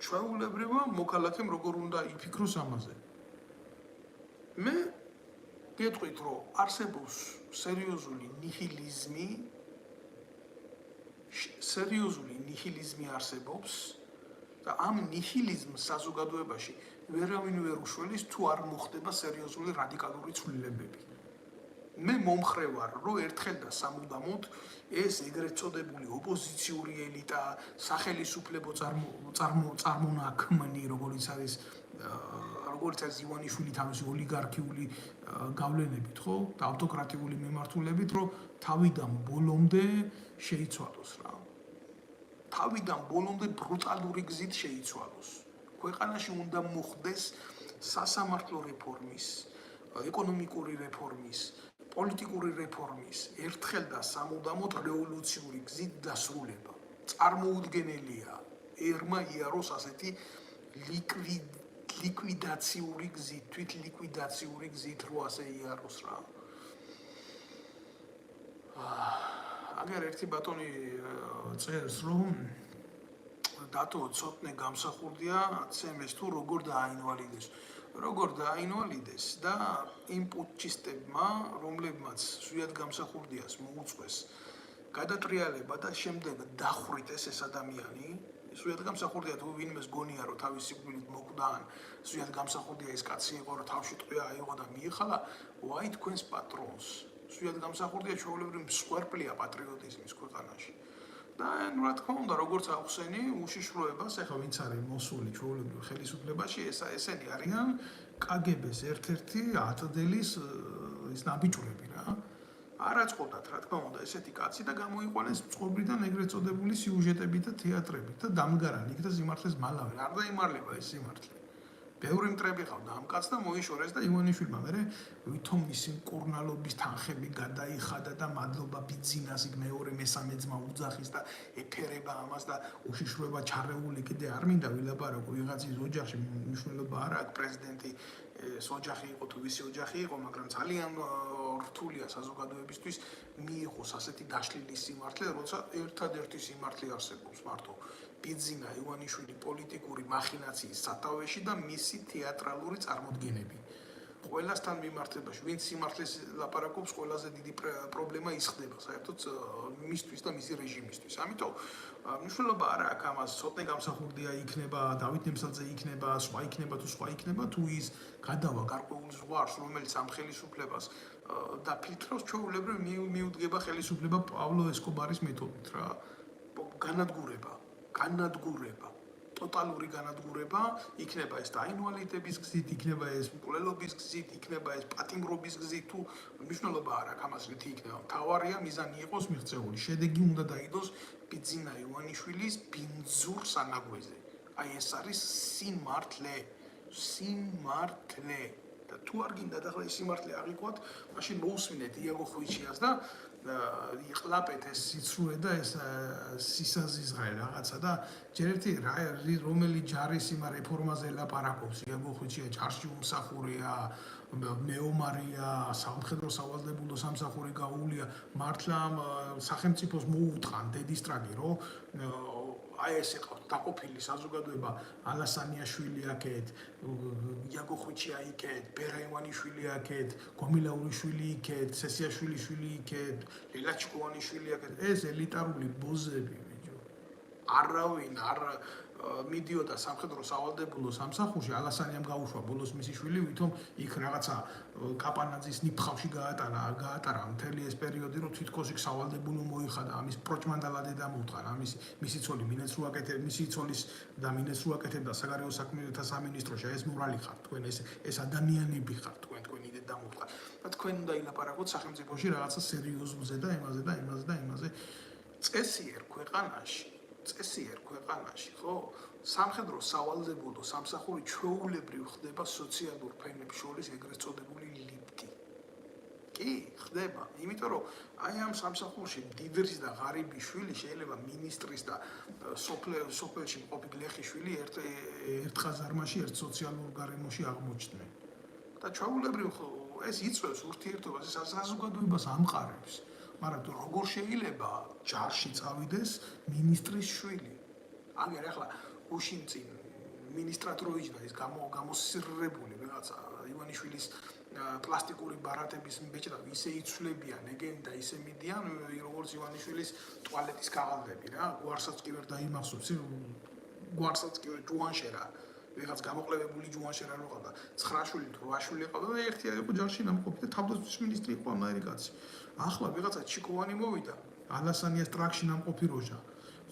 ჩვეულებრივმა მოქალაქემ როგორ უნდა იფიქროს ამაზე? მე გეტყვით, რომ არსებობს სერიოზული ნიჰილიზმი არსებობს და ამ ნიჰილიზმს საზოგადოებაში ვერავინ ვერ უშველის, თუ არ მოხდება სერიოზული რადიკალური ცვლილებები. მე მომხრე ვარ, რომ ერთხელ და სამუდამოდ ეს ეგრეთ წოდებული ოპოზიციური ელიტა, სახელისუფლებო წარმონაქმნი, როგორც არის ივანიშვილი თავისი ოლიგარქიული გავლენებით, ხო? და ავტოკრატიული მიმართულებით, რომ თავიდან ბოლომდე შეიცვალოს რა. თავიდან ბოლომდე ბრუტალური გზით შეიცვალოს. ქვეყანაში უნდა მოხდეს სასამართლო რეფორმის, ეკონომიკური რეფორმის, პოლიტიკური რეფორმის, ერთხელ და სამუდამოდ რევოლუციური გზით დასრულება. წარმოუდგენელია ერმა იაროს ასეთი ლიკვიდაციური გზით, თვით ლიკვიდაციური გზით რო ასე იაროს რა. აგერ ერთი ბატონი წერს, რომ დათო ცოტნე გამსახურდია ცემეს თუ როგორ დააინვალიდეს. როგორ დააინვალიდეს და იმ პუტჩისტებმა, რომლებმაც სვიად გამსახურდიას მოუწყვეს გადატრიალება და შემდეგ დახვრიტეს ეს ადამიანი, სვიად გამსახურდია თუ ვინმეს გონია, რომ თავის სიკვდილით მოკვდან, სვიად გამსახურდია ეს კაცი იყო, რომ თავში ტყვია აიღო და მიიხალა, ვაი თქვენს პატრონს. სვიად გამსახურდია ჩვეულებრივ მსხვერპლია პატრიოტიზმის ქვეყანაში. და რა თქმა უნდა, როგორც ახსენი, უშიშროებას, ეხლა ვინც არის მოსული ჩვეულებრივ ხელისუფლებაში, ესენი არიან კგბ-ს ერთ-ერთი ათდელის ის ნაბიჯურები რა. არ აწყობდათ, რა თქმა უნდა, ესეთი კაცი და გამოიყვანეს წყობრიდან ეგრეთ წოდებული სიუჟეტებით და თეატრებით და დამგარან იქ და სიმართლეს მალავენ. არ დაიმარლება ეს სიმართლე. ბევრი მტრები ყავდა ამ კაცს და მოიშორეს და ივანიშვილმა მერე ვითომ მისი მკურნალობის თანხები გადაიხადა და მადლობა ბიძინას იქ მეორე მესამე ძმა უძახის და ეფერება ამას და უშიშროება ჩარეული კიდე არ მინდა ვილაპარაკო ვიღაცის ოჯახში მნიშვნელობა არ აქვს პრეზიდენტი ოჯახი იყო თუ ვისი ოჯახი იყო, მაგრამ ძალიან რთულია საზოგადოებისთვის მიიღოს ასეთი დაშლილი სიმართლე, როცა ერთადერთი სიმართლე არსებობს მარტო ბიძინა ივანიშვილი პოლიტიკური მახინაციის სათავეში და მისი თეატრალური წარმოდგენები. ყველასთან მიმართებაში, ვინც სიმართლეს ლაპარაკობს, ყველაზე დიდი პრობლემა ის ხდება საერთოდ მისთვის და მისი რეჟიმისთვის. ამიტომ მნიშვნელობა არ აქვს ამას, ცოტნე გამსახურდია იქნება, დავით ნემსაძე იქნება, სხვა იქნება, თუ ის გადავა გარკვეულ ზღვარს, რომელიც ამ ხელისუფლებას დაფილტრავს, ჩვეულებრივ მიუდგება ხელისუფლება პავლო ესკობარის მეთოდით რა. განადგურება. ტოტალური განადგურება, იქნება ეს დაინვალიდების გზით, იქნება ეს მკვლელობის გზით, იქნება ეს პატიმრობის გზით, თუ მნიშვნელობა არ აქვს ამას რითი იქნება. მთავარია მიზანი იყოს მიღწეული. შედეგი უნდა დაიდოს ბიძინა ივანიშვილის ბინძურ სანაგვეზე. აი ეს არის სიმართლე. და თუ არ გინდათ ახლა ეს სიმართლე აღიქვათ, მაშინ მოусმინეთ იაგო ხვიჩიას და იყლაპეთ ეს სიცრუე და ეს სისაზიზღე რაღაცა და ჯერ ერთი რომელი ჯარის იმა რეფორმაზე ლაპარაკობს იაგო ხვიჩია ჯარში უმსახურია მეომარია სამხედრო სავალდებულო სამსახური გაუულია მართლა სახელმწიფოს მოუთხან დედის ტრაგი რომ აი ეს იყო დაყოფილი საზოგადოება ალასანიაშვილი აქეთ იაგო ხვიჩია იქეთ ბერა ივანიშვილი აქეთ გომილაურიშვილი იქეთ სესიაშვილი იქეთ ლილა ჩიკოვანიშვილი აქეთ ეს ელიტარული ბოზები ბიჭო არავინ არ მიდიოდა სამხედრო სავალდებულო სამსახურში ალასანიამ გაუშვა ბოლოს მისი შვილი ვითომ იქ რაღაცა კაპანაძის ნიფხავში გაატარა მთელი ეს პერიოდი რომ თითქოს იქ სავალდებულო მოიხადა ამის პროჭმანდალა დედა მოუთხარა მისი ცოლი მინეს რო აკეთებ მისი ცოლის და მინეს რო აკეთებდა საგარეო საქმეთა სამინისტროში ეს მორალი ხართ თქვენ ეს ადამიანები ხართ თქვენი დედა მოუთხარ და თქვენ უნდა ილაპარაკოთ სახელმწიფოში რაღაცა სერიოზულზე და იმაზე წესიერ ქვეყანაში ხო სამხედრო სავალდებულო სამსახური ჩვეულებრივ ხდება სოციალურ ფენებს შორის ეგრეთ წოდებული ლიფტი კი ხდება იმიტომ რომ აი ამ სამსახურში დიდრის და ღარიბი შვილი შეიძლება მინისტრის და სოფელში მყოფი გლეხი შვილი ერთ ხაზარმაში ერთ სოციალურ გარემოში აღმოჩნდნენ და ჩვეულებრივ ეს იწვევს ურთიერთობას ეს საზოგადოებას ამყარებს მაგრამ თუ როგორ შეიძლება ჯარში წავიდეს მინისტრის შვილი აგერ ახლა გუშინ წინ მინისტრად რო იჯდა ის გამოსირრებული რაღაცა ივანიშვილის პლასტიკური ბარათების ბეჭდა ისე იცვლებიან ეგენ და ისე მიდიან როგორც ივანიშვილის ტუალეტის კაღალდები რა გვარსაც კი ვერ დაიმახსოვს გვარსაც კი ვერ ჯუანშერა ვიღაც გამოყლებებული ჯუანშერა რო ყავდა 9 შვილი თუ 8 შვილი ყავდა და ერთი იყო ჯარში ნამყოფი და თავდაცვის მინისტრი იყო ამერიკაცი ახლა ვიღაცა ჩიკოვანი მოვიდა ალასანიას ტრაქში ნამყოფი როჟა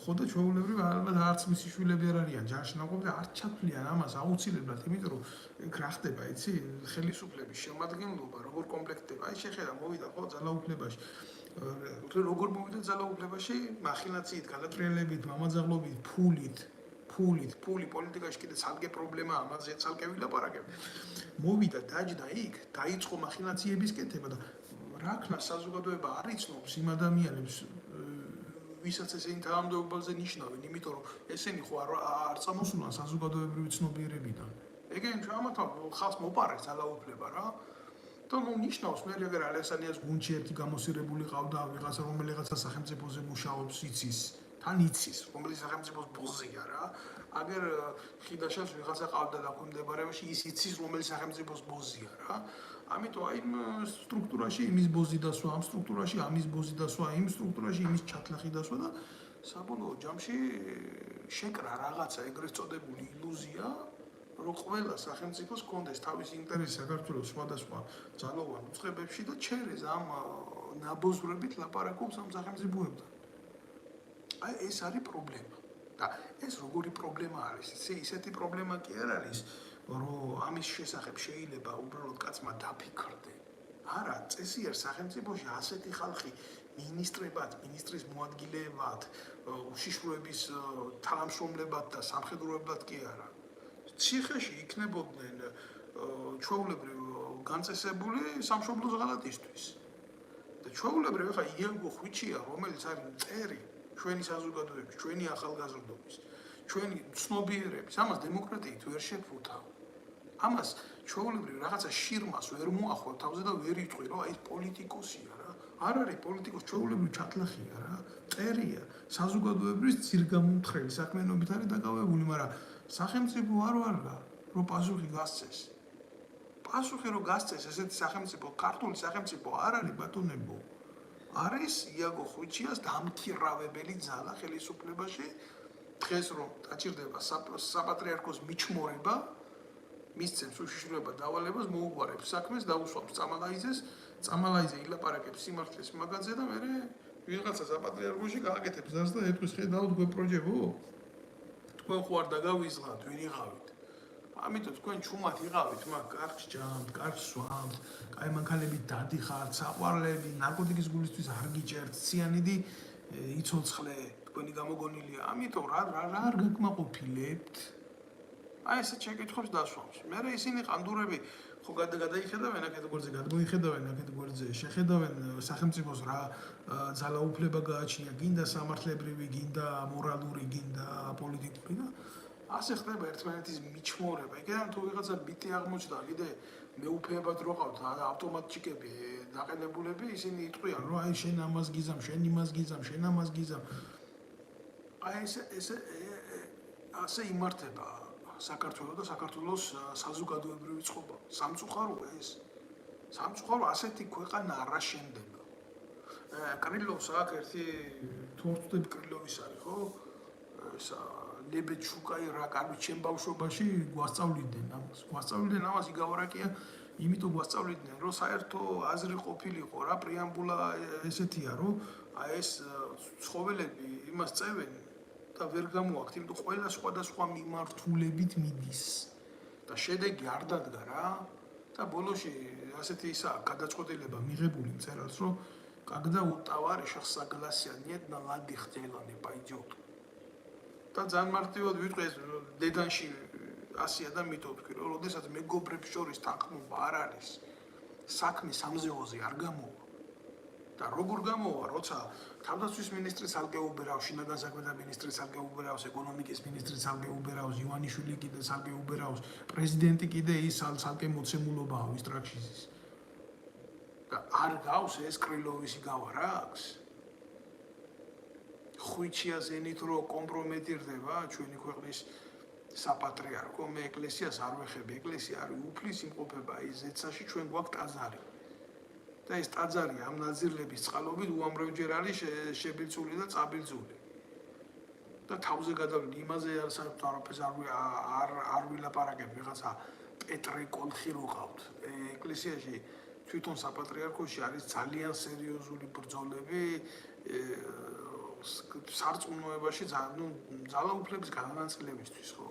ხო და ჩვეულებრივ ალბათ არც მისი შვილები არ არიან ჯარში ნამყოფი და არ ჩათვლიან ამას აუცილებლად იმიტომ რომ რა ხდება იცი ხელისუფლების შემადგენლობა როგორ კომპლექტდება აი შეხედა მოვიდა ხო ძალაუფლებაში როგორ მოვიდა ძალაუფლებაში მახინაციით გადატრიალებით მამაძაღლობით ფული პოლიტიკაში კიდე ცალკე პრობლემაა ამაზე ცალკე ვილაპარაკებ მოვიდა დაჯდა იქ დაიწყო მახინაციების კეთება და რა ქნა საზოგადოება არ იცნობს იმ ადამიანებს ვისაც ესენი თანამდებობაზე ნიშნავენ იმიტომ რომ ესენი ხო არ წამოსულან საზოგადოებრივი ცნობიერებიდან ეგენ ამათ ხალხს მოპარეს ძალაუფლება რა და ნუ ნიშნავს მე ეგერ ალესანიას გუნჩი ერთი გამოსირებული ყავდა ვიღაცა რომელიღაცა სახელმწიფოზე მუშაობს იცის რომელიც სახელმწიფოს ბოზია რა აგერ ხიდაშას ვიღაცა ყავდა დაქვემდებარებაში ის იცის რომელიც სახელმწიფოს ბოზია რა ამიტომ აი იმ სტრუქტურაში იმის ბოზი დასვა ამ სტრუქტურაში ამის ბოზი დასვა იმ სტრუქტურაში იმის ჩათლახი დასვა და საბოლოო ჯამში შეკრა რაღაცა ეგრეთ წოდებული ილუზია რომ ყველა სახელმწიფოს კონდეს თავის ინტერესი საქართველოს სხვადასხვა ძალოვან უწყებებში და ჩერეს ამ ნაბოზრებით ლაპარაკობს ამ სახელმწიფოებთან აი ეს არის პრობლემა და ეს როგორი პრობლემა არის ისეთი პრობლემა კი არ არის რომ ამის შესახებ შეიძლება უბრალოდ კაცმა დაფიქრდე არა წესიერ სახელმწიფოში ასეთი ხალხი მინისტრებად მინისტრის მოადგილეებად უშიშროების თანამშრომლებად და სამხედროებად კი არა ციხეში იქნებოდნენ ჩვეულებრივ განწესებული სამშობლოს ღალატისთვის და ჩვეულებრივ ხა იაგო ხვიჩია რომელიც არის მტერი ჩვენი საზოგადოების ჩვენი ახალგაზრდობის ჩვენი ცნობიერების ამას დემოკრატიით ვერ შეფუთავ ამას ჩვეულებრივ რაღაცა შირმას ვერ მოახვა თავზე და ვერ იტყვი რომ აი ეს პოლიტიკოსია რა არ არის პოლიტიკოს ჩვეულებრივი ჩათლახია რა, წერია, საზოგადოებრივი ძირგამომთხრელი საქმიანობით არის დაკავებული, მაგრამ სახელმწიფო არ ვარგა, რომ პასუხი გასცეს. პასუხი რომ გასცეს ესეთი სახელმწიფო, ქართული სახელმწიფო არ არის ბატონებო. არის იაგო ხვიჩიას დამქირავებელი ძალა ხელისუფლებაში. დღეს რომ დაჭირდება საპატრიარქოს მიჩმორება, მისცემს უშიშროება დავალებას, მოუგვარებს საქმეს, დაუსვამს წამალაიძეს, წამალაიძე ილაპარაკებს სიმართლეს მაგაზე და მე ვიღაცა საპატრიარქოში გააკეთებს ზარს და ეტყვის ხედავთ თქვენ პროჯექტო? თქვენ ხო არ დაგავიზღათ, ვინ იღავით? ამიტომ თქვენ ჩუმად იღავით, მაგ კარგს ჭამთ, კარგს სვამთ, კაი მანქანებით დადიხართ, საყვარლები, ნარკოტიკის გულისთვის არ გიჭერთ, ციანიდი იცოცხლე, თქვენი გამოგონილია. ამიტომ რა არ გაკმაყოფილებთ? აი ესე შეკითხებს დასვამს. მე ისინი ყანდურები ხო გადაიხედავენ აქეთ გვერდზე, გადმოიხედავენ აქეთ გვერდზე, შეხედავენ სახელმწიფოს რა ძალაუფლება გააჩნია, გინდა სამართლებრივი, გინდა მორალური, გინდა პოლიტიკური და ასე ხდება ერთმანეთის მიჩმორება. იქიდან თუ ვიღაცა ბიტი აღმოჩნდა, კიდე მეუფეებად რო ყავთ ავტომატჩიკები დაყენებულები, ისინი იტყვიან, რომ აი შენ ამას გიზამ, შენ იმას გიზამ, შენ ამას გიზამ. აი ასე იმართება საქართველოს და საქართველოს საზოგადოებრივი წყობა. სამწუხაროა ეს. სამწუხარო ასეთი ქვეყანა არ აშენდება. კრილოვს აქ ერთი თორწდები კრილოვის არის, ხო? ესა ლებეჩუკაი რა კარგი ჩემ ბავშვობაში გვასწავლიდნენ ამას. გვასწავლიდნენ ამას იგავარაკია, იმიტომ გვასწავლიდნენ, რომ საერთო აზრი ყოფილიყო რა პრეამბულა ესეთია, რომ აი ეს ცხოველები იმას წევენ და ვერ გამოაქვთ, იმიტომ ყველა სხვადასხვა მიმართულებით მიდის. და შედეგი არ დადგა რა. და ბოლოში ასეთი ისა გადაწყვეტილება მიღებული მწერალს, რომ когда у товарища согласия нет на ладих дела не пойдет. და ძალიან მარტივად ვიტყვი ეს დედანში ასია და მითო თქვი, რომ როდესაც მეგობრებს შორის თანხმობა არ არის, საქმე სამზეოზე არ გამოვა. და როგორ გამოვა, როცა თავდაცვის მინისტრი ცალკე უბერავს, შინაგან საქმეთა მინისტრი ცალკე უბერავს, ეკონომიკის მინისტრი ცალკე უბერავს, ივანიშვილი კიდე ცალკე უბერავს, პრეზიდენტი კიდე ის ცალკე მოცემულობაა ვისტრაქშიზის. და არ გავს ეს კრილოვისი გავარაკს. ხვიჩიას ენით რო კომპრომეტირდება ჩვენი ქვეყნის საპატრიარქო, მე ეკლესიას არ ვეხები, ეკლესია არის უფლის იმყოფება, ის ზეცაში ჩვენ გვაქვს ტაძარი. და ეს ტაძარი ამ ნაზირლების წყალობით უამრავჯერ არის შებილწული და წაბილწული. და თავზე გადავიდი, იმაზე არაფერს არ ვილაპარაკებ, ვიღაცა პეტრე კოლხი რო ყავთ. ეკლესიაში თვითონ საპატრიარქოში არის ძალიან სერიოზული ბრძოლები სარწმუნოებაში ძალაუფლების განანაწილებისთვის, ხო?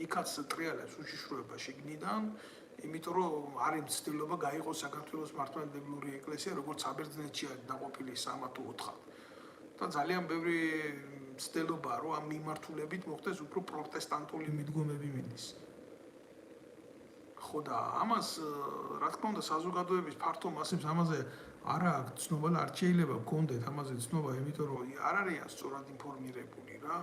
იქაც ტრიალებს უშიშროება შიგნიდან, იმიტომ რომ არის მცდელობა გაიყოს საქართველოს მართლმადიდებლური ეკლესია, როგორც საბერძნეთშია დაყოფილი 3 თუ 4. და ძალიან ბევრი მცდელობაა, რომ ამ მიმართულებით მოხდეს უფრო პროტესტანტული მიდგომები მიდის. ხო და ამას რა თქმა უნდა საზოგადოების ფართო მასებს ამაზე არ აქვს ცნობა და არ შეიძლება გქონდეთ ამაზე ცნობა, იმიტომ რომ არ არიან სწორად ინფორმირებული რა.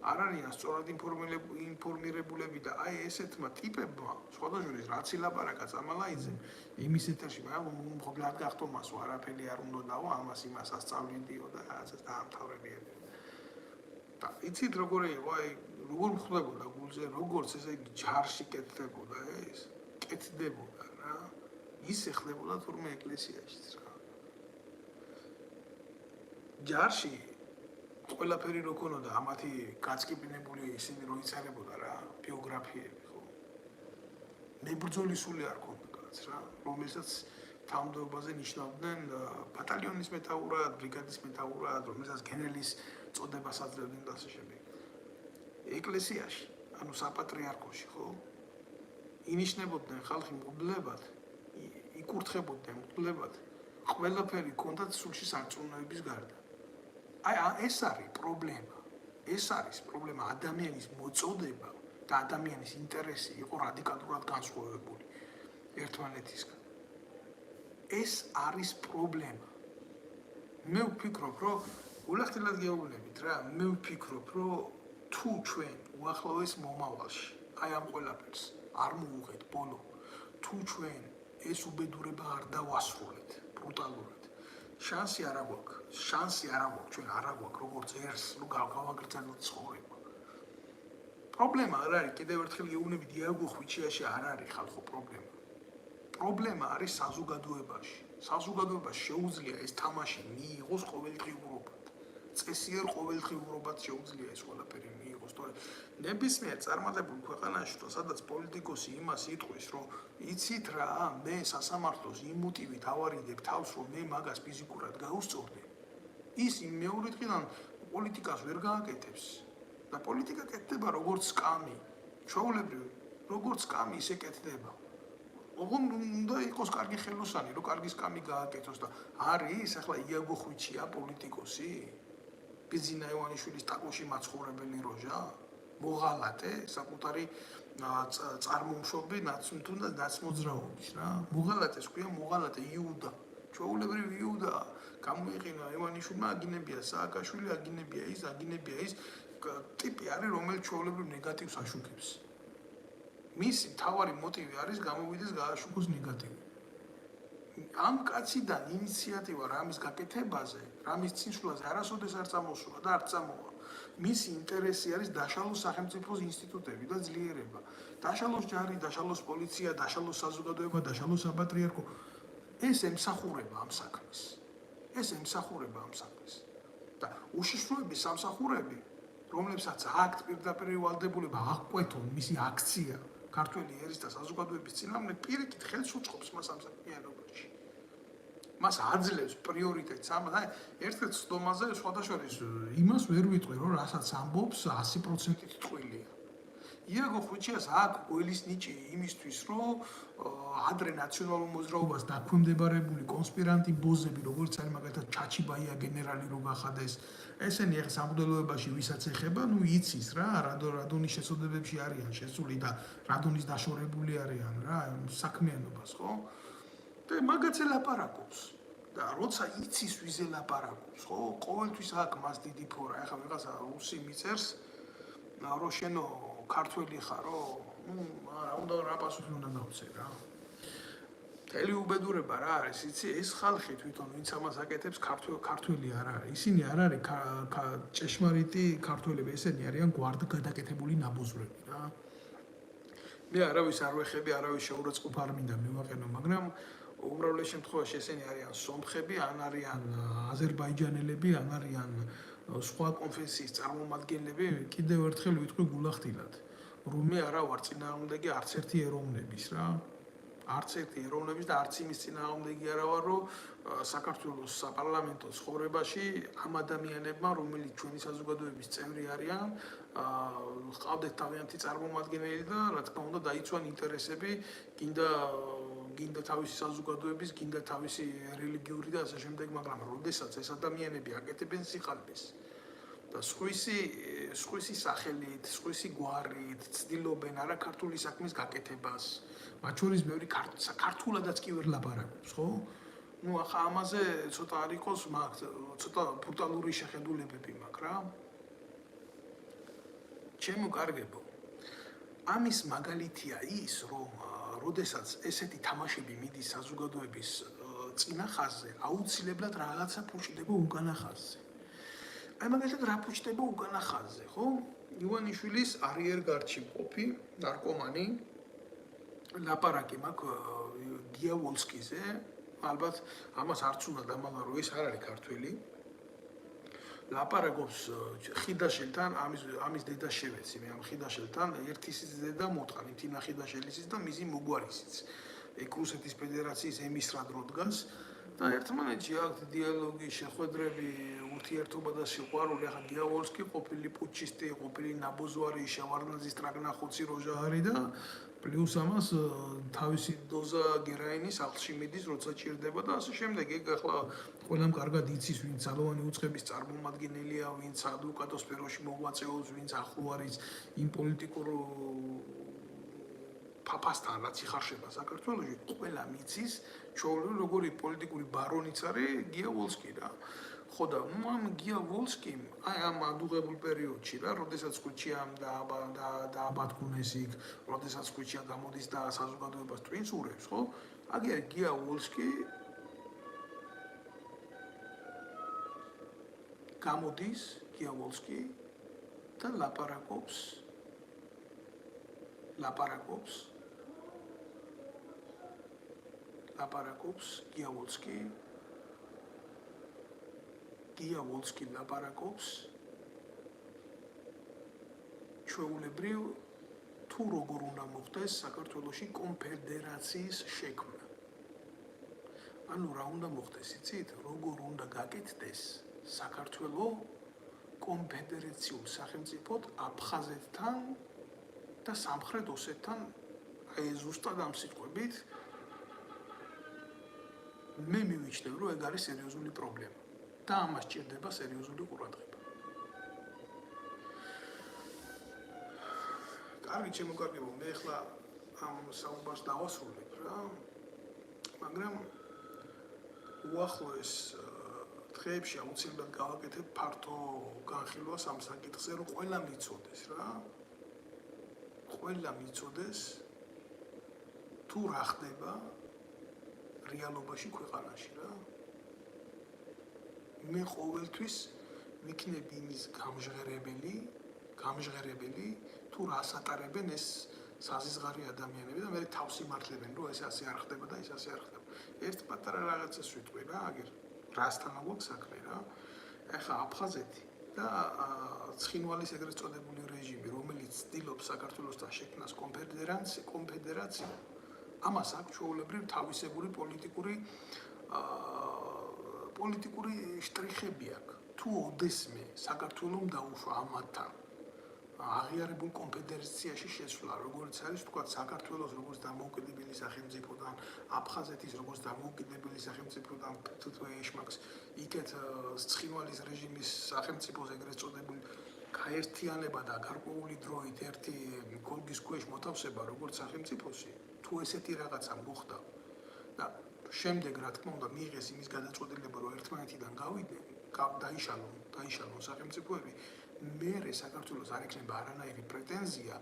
არ არიან სწორად ინფორმირებულები და აი ესეთმა ტიპებმა სხვადასხვა რაც ილაპარაკა წამალაიძემ იმის ეთერში, მაგრამ მოგლად გახტო მასო არაფერი არ უნდა დავა, ამას იმას ასწავლიდიო და რაღაცას დაამთავრებიებდი. და იცით როგორი იყო, აი როგორ მხდებოდა გულზე, როგორც ესე იგი ჯარში კეთდებოდა ეს, კეთდებოდა რა. ისე ხდებოდა თურმე ეკლესიაშიც რა. ჯარში ყველაფერი რო ქონოდა, ამათი გაწკიპინებული ისინი რო იცარებოდა რა, ბიოგრაფიები, ხო. მებრძოლი სული არ ქონდა კაც რა, რომელსაც თავმჯდომარეობაზე ნიშნავდნენ ბატალიონის მეთაურად, ბრიგადის მეთაურად, რომელსაც გენერლის წოდებას აძლევდნენ და ასე შემდეგ. ეკლესიაში, ანუ საპატრიარქოში, ხო? ინიშნებოდნენ ხალხი მღვდლებად, იკურთხებოდნენ მღვდლებად, ყველაფერი ქონდათ სულში სარწმუნოების გარდა. აი ეს არის პრობლემა. ეს არის პრობლემა, ადამიანის მოწოდება და ადამიანის ინტერესი იყო რადიკალურად განსხვავებული ერთმანეთისგან. ეს არის პრობლემა. მე ვფიქრობ, რომ ულახდილად გეუბნებით რა, მე ვფიქრობ, რომ თუ ჩვენ უახლოეს მომავალში, აი ამ ყველაფერს არ მოუღეთ ბოლო, თუ ჩვენ ეს უბედურება არ დავასრულეთ ბრუტალურად, შანსი არ აქვს, ჩვენ არ აქვს როგორც ერს, რომ გავაგრძელოთ ცხოვრება. პრობლემა არ არის, კიდევ ერთხელ გეუბნები, დიაგო ხვიჩიაში არ არის ხალხო პრობლემა. პრობლემა არის საზოგადოებაში. საზოგადოებას შეუძლია ეს თამაში მიიღოს ყოველდღიურობად. წესიერ ყოველდღიურობად შეუძლია ეს ყველაფერი მიიღოს, თორე ნებისმიერ წარმატებულ ქვეყანაში, სადაც პოლიტიკოსი იმას იტყვის, რომ იცით რა, მე სასამართლოს იმ მოტივით ავარიდებ თავს, რომ მე მაგას ფიზიკურად გაუსწორდი. ის იმ მეორე დღიდან პოლიტიკას ვერ გააკეთებს. და პოლიტიკა კეთდება როგორც სკამი. ჩვეულებრივ, როგორც სკამი ისე კეთდება. ოღონდ უნდა იყოს კარგი ხელოსანი, რომ კარგი სკამი გააკეთოს და არის ახლა იაგო ხვიჩია პოლიტიკოსი? ბიზინა ივანიშვილის ტაკოში მაცხოვრებელი როჟა? მოღალატე, საკუთარი წარმომშობი თუნდაც ნაცმოძრაობის რა. მოღალატეს ქვია მოღალატე იუდა. ჩვეულებრივ იუდა გამოიყენა ივანიშვილმა აგინებია სააკაშვილი, აგინებია ის ტიპი არის, რომელიც ჩვეულებრივ ნეგატივს აშუქებს. მისი მთავარი მოტივი არის გამოვიდეს გააშუქოს ნეგატივი. ამ კაციდან ინიციატივა რამის გაკეთებაზე, რამის წინსვლაზე არასოდეს არ წამოსულა და არ წამოვა. მისი ინტერესი არის დაშალოს სახელმწიფოს ინსტიტუტები და ძლიერება. დაშალოს ჯარი, დაშალოს პოლიცია, დაშალოს საზოგადოება, დაშალოს საპატრიარქო. ეს ემსახურება ამ საქმეს. და უშიშროების სამსახურები, რომლებსაც აქვთ პირდაპირ ვალდებულება აღკვეთონ მისი აქცია ქართველი ერის და საზოგადოების წინააღმდეგ, პირიქით ხელს უწყობს მას ამ საქმიანობაში. მას აძლევს პრიორიტეტს ერთ-ერთ ცდომაზე სხვადასხვაშორის იმას ვერ ვიტყვი, რომ რასაც ამბობს 100%-ით ტყუილია. იაგო ხვიჩიას აქვს გველის ნიჭი იმისთვის, რომ ადრე ნაციონალურ მოძრაობას დაქვემდებარებული კონსპირანტი ბოზები, როგორც არის მაგალითად ჩაჩიბაია გენერალი რო გახადეს, ესენი ახლა სამღვდელოებაში ვისაც ეხება, იცის რა, რადონის შესაძლებებში არიან შესული და რადონის დაშორებული არიან რა, საქმიანობას, ხო? და მაგაც ელაპარაკობს. და როცა იცის ვის ელაპარაკობს, ხო? ყოველთვის აქვს მას დიდი ფორა. ახლა ვიღაცა რუსი მიწერს, რომ შენო ქართველი ხარო, უნდა რა პასუხი უნდა გავცე რა. მთელი უბედურება რა არის, იცი, ეს ხალხი თვითონ ვინც ამას აკეთებს, ქართველი არ არის. ისინი არ არის ჭეშმარიტი ქართველები, ესენი არიან გვარდგადაკეთებული ნაბოზვრები რა. მე არავის არ ვეხები, არავის შეურაცხყოფა არ მინდა მივაყენო, მაგრამ უმრავლეს შემთხვევაში ესენი არიან სომხები, ან არიან აზერბაიჯანელები, ან არიან სხვა კონფესიის წარმომადგენლები, კიდევ ერთხელ ვიტყვი გულახდილად, რომ მე არა ვარ წინააღმდეგი არც ერთი ეროვნების რა. არც ერთი ეროვნების და არც იმის წინააღმდეგი არა ვარ, რომ საქართველოს საპარლამენტო ცხოვრებაში ამ ადამიანებმა, რომელიც ჩვენი საზოგადოების წევრი არიან, ჰყავდეთ თავიანთი წარმომადგენელი და რა თქმა უნდა დაიცვან ინტერესები, გინდა თავისი საზოგადოების, გინდა თავისი რელიგიური და ასე შემდეგ, მაგრამ როდესაც ეს ადამიანები აკეთებენ სიყალბეს და სხვისი სახელით, სხვისი გვარით ცდილობენ არა ქართული საქმის გაკეთებას, მათ შორის ბევრი ქართულადაც კი ვერ ლაპარაკობს, ხო? ახლა ამაზე ცოტა არ იყოს, ცოტა ბრუტალური შეხედულებები მაქვს რა. ჩემო კარგებო, ამის მაგალითია ის, რომ როდესაც ესეთი თამაშები მიდის საზოგადოების წინა ხაზზე, აუცილებლად რაღაცა ფუჭდება უკანა ხაზზე. მაგალითად რა ფუჭდება უკანა ხაზზე, ხო? ივანიშვილის არიერგარდში მყოფი ნარკომანი ლაპარაკი მაქვს გიავოლსკიზე, ალბათ ამას არც უნდა დამალვა, რომ ეს არ არის ქართველი. ლაპარაკობს ხიდაშელთან, ამის დედა შევეცი, მე ამ ხიდაშელთან ერთის დედა მოტყანი, თინა ხიდაშელისის და მისი მოგვარისიც. ეგ რუსეთის ფედერაციის ემისრად რო დგას და ერთმანეთში აქვს დიალოგი, შეხვედრები, ურთიერთობა და სიყვარული. ახლა გიავოლსკი ყოფილი პუჩისტი, ყოფილი ნაბოზვარი, შევარდნაძის ტრაგნახოცი როჟა არის და პლუს ამას თავისი დოზა გერაინის სახლში მიდის, როცა ჭირდება და ასე შემდეგ. ეგ ახლა ყველამ კარგად იცის, ვინც ძალოვანი უწყების წარმომადგენელია, ვინც ადვოკატოს სფეროში მოღვაწეობს, ვინც ახლო არის იმ პოლიტიკურ ფაფასთან, რაც იხარშება საქართველოში, ყველა მიცის, ჩვეულებრივ როგორი პოლიტიკური ბარონიც არის გიავოლსკი რა. ხო და ამ გიავოლსკიმ ამ ადუღებულ პერიოდში რა, როდესაც ხვიჩიამ დააბატქუნეს იქ, როდესაც ხვიჩია გამოდის და საზოგადოებას ტვინს ურევს, ხო? აგერ გიავოლსკი გამოდის გიავოლსკი და ლაპარაკობს გიავოლსკი ლაპარაკობს ჩვეულებრივ თუ როგორ უნდა მოხდეს საქართველოში კონფედერაციის შექმნა. ანუ რა უნდა მოხდეს, იცით? როგორ უნდა გაკეთდეს საქართველო კონფედერაციულ სახელმწიფოდ აფხაზეთთან და სამხრეთ ოსეთთან, აი ზუსტად ამ სიტყვებით მე მივიჩნევ, რომ ეგ არის სერიოზული პრობლემა და ამას ჭირდება სერიოზული ყურადღება. კარგი, ჩემო კარგებო, მე ახლა ამ საუბარს დავასრულებ რა, მაგრამ უახლოეს დღეებში აუცილებლად გავაკეთებ ფართო განხილვას ამ საკითხზე, რომ ყველა მიცოდეს თუ რა ხდება რეალობაში ქვეყანაში რა. მე ყოველთვის ვიქნებ იმის გამჟღერებელი თუ რას ატარებენ ეს საზიზღარი ადამიანები და მე თავს იმართლებენ, რომ ეს ასე არ ხდება და ის ასე არ ხდება. ერთ პატარა რაღაცას ვიტყვი რა, აგერ რასთან აგვაქვს საქმე რა. ეხლა აფხაზეთი და ცხინვალის ეგრეთ წოდებული რეჟიმი, რომელიც ცდილობს საქართველოსთან შექმნას კონფედერაცია, ამას აქვს ჩვეულებრივ თავისებური პოლიტიკური შტრიხები აქვს. თუ ოდესმე საქართველომ დაუშვა ამათთან აღიარებულ კონფედერაციაში შესვლა, როგორც არის თქვა საქართველოს როგორც დამოუკიდებელი სახელმწიფოდან, აფხაზეთის როგორც დამოუკიდებელი სახელმწიფოდან თუთმე ეშმაკს იქეთ ცხინვალის რეჟიმის სახელმწიფოს ეგრეთ წოდებული გაერთიანება და გარკვეული დროით ერთი გოლგის ქვეშ მოთავსება როგორც სახელმწიფოსი, თუ ესეთი რაღაცა მოხდა და შემდეგ რა თქმა უნდა მიიღეს იმის გადაწყვეტილება, რომ ერთმანეთიდან გავიდნენ, დაიშალონ სახელმწიფოები, მერე საქართველოს არ ექნება არანაირი პრეტენზია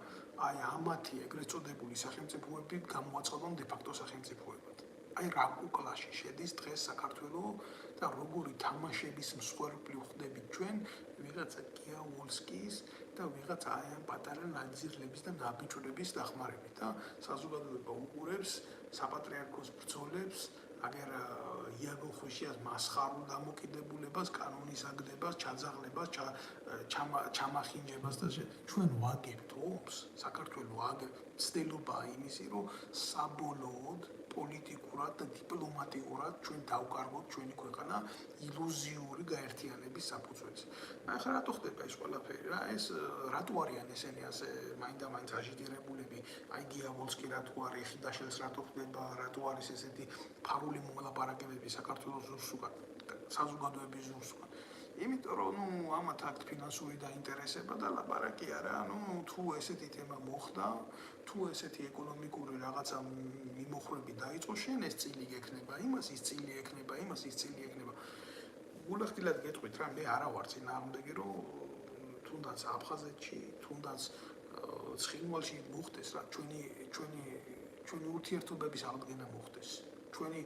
აი ამათი ეგრეთ წოდებული სახელმწიფოები გამოაცხადონ დე-ფაქტო სახელმწიფოებად. აი რა კუკლაში შედის დღეს საქართველო და როგორი თამაშების მსხვერპლი ვხდებით ჩვენ ვიღაცა გიავოლსკის და ვიღაცა აი ამ პატარა ნაძირლების და ნაბიჯურების დახმარებით და საზოგადოება უყურებს საპატრიარქოს ბრძოლებს, აგერ იაგო ხუშიას მასხარულ დამოკიდებულებას, კანონის აგდებას, ჩაძაღლებას, ჩამახინჯებას და ჩვენ ვაგებთ ომს, საქართველო ცდილობაა იმისი, რომ საბოლოოდ პოლიტიკურად და დიპლომატიურად ჩვენ დავკარგოთ ჩვენი ქვეყანა ილუზიური გაერთიანების საფუძველზე. ახლა რატო ხდება ეს ყველაფერი რა? ეს რატო არიან ესენი ასე მაინდა-მაინც აჟიტირებულები? აი გიავოლსკი რატო არის, ხიდაშელს რატო ხდება, რატო არის ესეთი ფარული მოლაპარაკებები საქართველოს ზურსუკან, საზოგადოების ზურსუკან? იმიტომ რომ ამათ აქვს ფინანსური დაინტერესება და ლაპარაკი არა, თუ ესეთი თემა მოხდა, თუ ესეთი ეკონომიკური რაღაცა მიმოხრები დაიწყო, შენ ეს წილი გექნება, იმას ის წილი ექნება. გულახდილად გეტყვით რა, მე არა ვარ წინააღმდეგი, რომ თუნდაც აფხაზეთში, თუნდაც ცხინვალში მოხდეს რა, ჩვენი ურთიერთობების აღდგენა მოხდეს. ჩვენი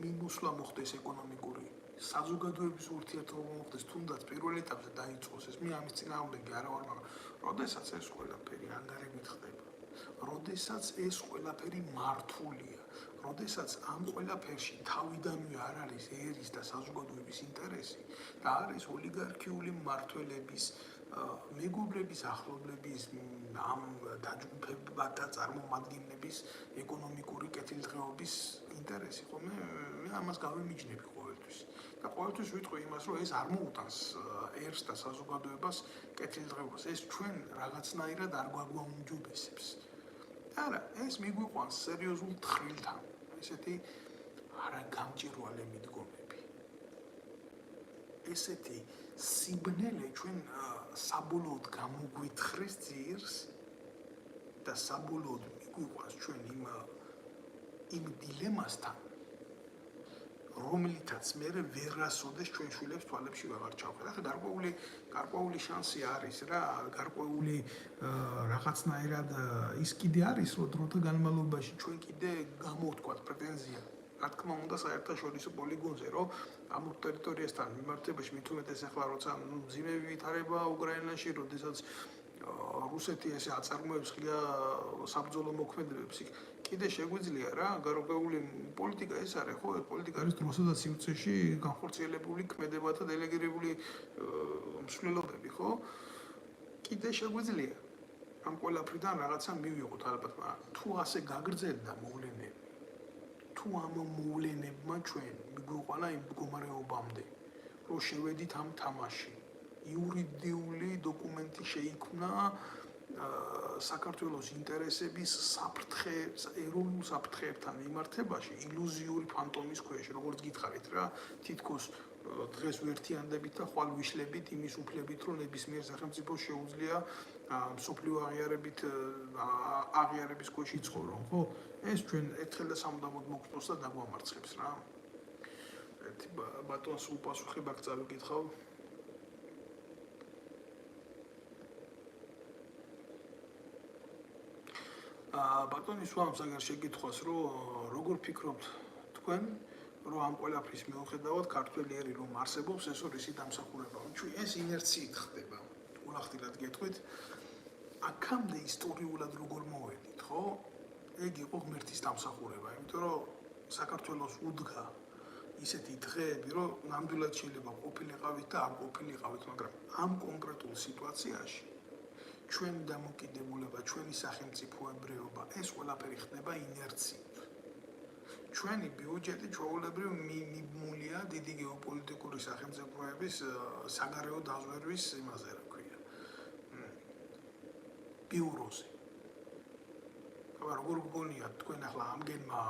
მიმოსვლა მოხდეს ეკონომიკური, საზოგადოების ურთიერთობა მოხდეს, თუნდაც პირველ ეტაპზე დაიწყოს ეს. მე ამის წინააღმდეგი არა ვარ, მაგრამ როდესაც ეს ყველაფერი ანგარებით ხდება, როდესაც ეს ყველაფერი მართულია, როდესაც ამ ყველაფერში თავიდანვე არ არის ერის და საზოგადოების ინტერესი და არის ოლიგარქიული მმართველების, მეგობრების, ახლობლების, ამ დაჯგუფებათა წარმომადგენლების ეკონომიკური კეთილდღეობის ინტერესი, ხო მე ამას გავიმიჯნები ყოველთვის. და ყოველთვის ვიტყვი იმას, რომ ეს არ მოუტანს ერს და საზოგადოებას კეთილდღეობას. ეს ჩვენ რაღაცნაირად არ გვაგვაუმჯობესებს. არა, ეს მიგვიყვანს სერიოზულ თხრილთან, ესეთი არაგამჭირვალე მიდგომები. ესეთი სიბნელე ჩვენ საბოლოოდ გამოგვითხრეს ძირს და საბოლოოდ მიგვიყვანს ჩვენ იმ დილემასთან, რომლითაც მე ვერასოდეს ჩვენ შვილებს თვალებში ვეღარ ჩავხედავ. ახლა გარკვეული შანსი არის რა, გარკვეული რაღაცნაირად ის კიდე არის, რომ დროთა განმავლობაში ჩვენ კიდე გამოვთქვათ პრეტენზია რა თქმა უნდა, საერთაშორისო პოლიგონზე, რომ ამ ტერიტორიასთან მიმართებაში მით უმეტეს ახლა როცა მძიმე ვითარება უკრაინაში, როდესაც რუსეთი ესე აწარმოებს ღია საბრძოლო მოქმედებებს, კიდე შეგვიძლია რა, გარკვეული პოლიტიკა ეს არის, ხო, პოლიტიკა არის დროსა და სივრცეში განხორციელებული ქმედებათა დელეგირებული მსვლელობები, ხო? კიდე შეგვიძლია ამ ყველაფრიდან რაღაცა მივიღოთ ალბათ, მაგრამ თუ ასე გაგრძელდა მოვლენები, თუ ამ მოვლენებმა ჩვენ მიგვიყვანა იმ მდგომარეობამდე, რომ შევედით ამ თამაში, იურიდიული დოკუმენტი შეიქმნა საქართველოს ინტერესების ეროვნულ საფრთხეებთან მიმართებაში ილუზიური ფანტომის ქვეშ, როგორც გითხარით რა, თითქოს დღეს ვერთიანდებით და ხვალ ვიშლებით იმის უფლებით, რომ ნებისმიერ სახელმწიფოს შეუძლია მსოფლიო აღიარების ქვეშ იცხოვრონ, ხო? ეს ჩვენ ერთხელ და სამუდამოდ მოგწონს და დაგვამარცხებს რა. ერთი ბატონს უპასუხებ აქ წავიკითხავ. ბატონის ვამს აგერ შეკითხვას, რომ როგორ ფიქრობთ თქვენ, რომ ამ ყველაფრის მიუხედავად ქართველიერი რომ არსებობს, ეს ისი დამსახურება. ჩვენ ეს ინერციით ხდება. ულახდილად გეტყვით, აქამდე ისტორიულად როგორ მოვედით, ხო? ეგ იყო ღმერთის დამსახურება, იმიტომ რომ საქართველოს უდგა ისეთი დღეები, რომ ნამდვილად შეიძლება ყოფილიყავით და არ ყოფილიყავით, მაგრამ ამ კონკრეტულ სიტუაციაში ჩვენი დამოკიდებულება, ჩვენი სახელმწიფოებრიობა, ეს ყველაფერი ხდება ინერციით. ჩვენი ბიუჯეტი ჩვეულებრივ მიმულია დიდი გეოპოლიტიკური სახელმწიფოების საგარეო დაზვერვის იმაზე, რა ქვია, ბიუროზე. როგორ გგონიათ თქვენ ახლა ამგენმა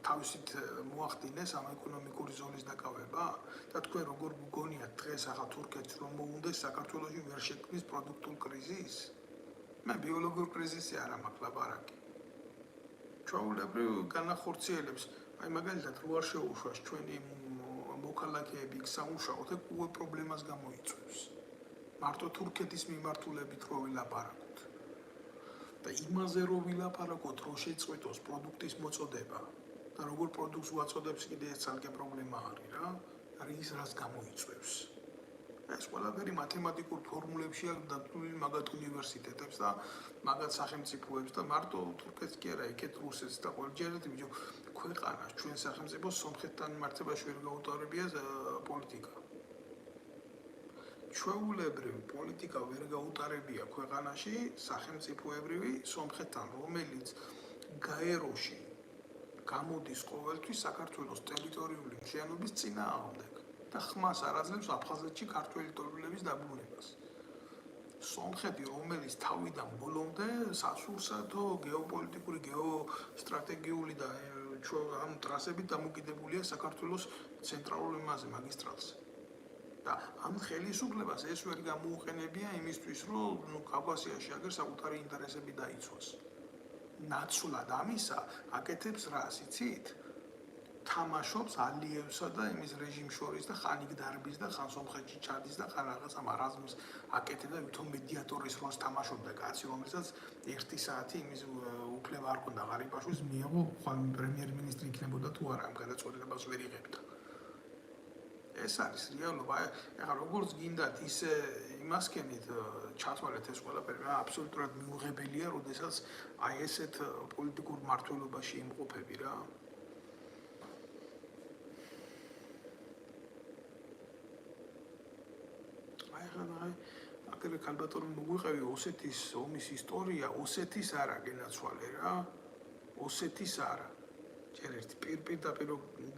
თავისით მოახდინეს ამ ეკონომიკური ზონის დაკავება და თქვენ როგორ გგონიათ დღეს ახლა თურქეთს რომ მოუნდეს საქართველოში ვერ შექმნის პროდუქტულ კრიზისს? მე ბიოლოგიურ კრიზისი არ მაქვს ლაპარაკი. ჩვეულებრივ განახორციელებს, აი მაგალითად რო არ შეუშვას ჩვენი მოქალაქეები სამუშაოდ, ეგ უე პრობლემას გამოიწვევს. მარტო თურქეთის მიმართულებით რო ვილაპარაკოთ. და იმაზე რო ვილაპარაკოთ, რომ შეწყვეტოს პროდუქტის მოწოდება და როგორ პროდუქტს უაწოდებს კიდე ეს ცალკე პრობლემა არის რა, არის რაც გამოიწვევს. ეს ყველაფერი მათემატიკურ ფორმულებში აქვს დადგმული მაგათ უნივერსიტეტებს და მაგათ სახელმწიფოებს და მარტო თურქეთს კი არა, იქეთ რუსეთს და ყველჯერად ბიჭო ქვეყანას ჩვენ სახელმწიფოს სომხეთთან მიმართებაში ვერ გაუტარებია პოლიტიკა. ჩვეულებრივ პოლიტიკა ვერ გაუტარებია ქვეყანაში სახელმწიფოებრივი სომხეთთან, რომელიც გაეროში გამოდის ყოველთვის საქართველოს ტერიტორიული მთლიანობის წინააღმდეგ და ხმას არ აძლევს აფხაზეთში ქართველი ტომების დაბრუნებას. სომხეთი, რომელიც თავიდან ბოლომდე სასურსათო გეოპოლიტიკური, გეოსტრატეგიული და ამ ტრასებით დამოკიდებულია საქართველოს ცენტრალურ იმაზე, მაგისტრალზე. და ამ ხელისუფლებას ეს ვერ გამოუყენებია იმისთვის, რომ კავკასიაში აგერ საკუთარი ინტერესები დაიცვას. ნაცვლად ამისა აკეთებს რას, იცით? თამაშობს ალიევსა და იმის რეჟიმს შორის და ხან იქ დარბის და ხან სომხეთში ჩადის და ხან რაღაცა მარაზმს აკეთებს და ვითომ მედიატორის როლს თამაშობდა კაცი, რომელსაც 1 საათი იმის უფლება არ ჰქონდა ღარიბაშვილს მიიღო, ხან პრემიერ-მინისტრი იქნებოდა თუ არა, ამ გადაწყვეტილებას ვერ იღებდა. ეს არის რეალობა. ეხლა როგორც გინდათ ისე იმასკენით ჩათვალეთ ეს ყველაფერი, აბსოლუტურად მიუღებელია, როდესაც აი ესეთ პოლიტიკურ მმართველობაში იმყოფები რა. აგერ ქალბატონი მოგვიყევი ოსეთის ომის ისტორია, ოსეთის არა გენაცვალე რა. ოსეთის არა. ჯერ ერთი პირდაპირ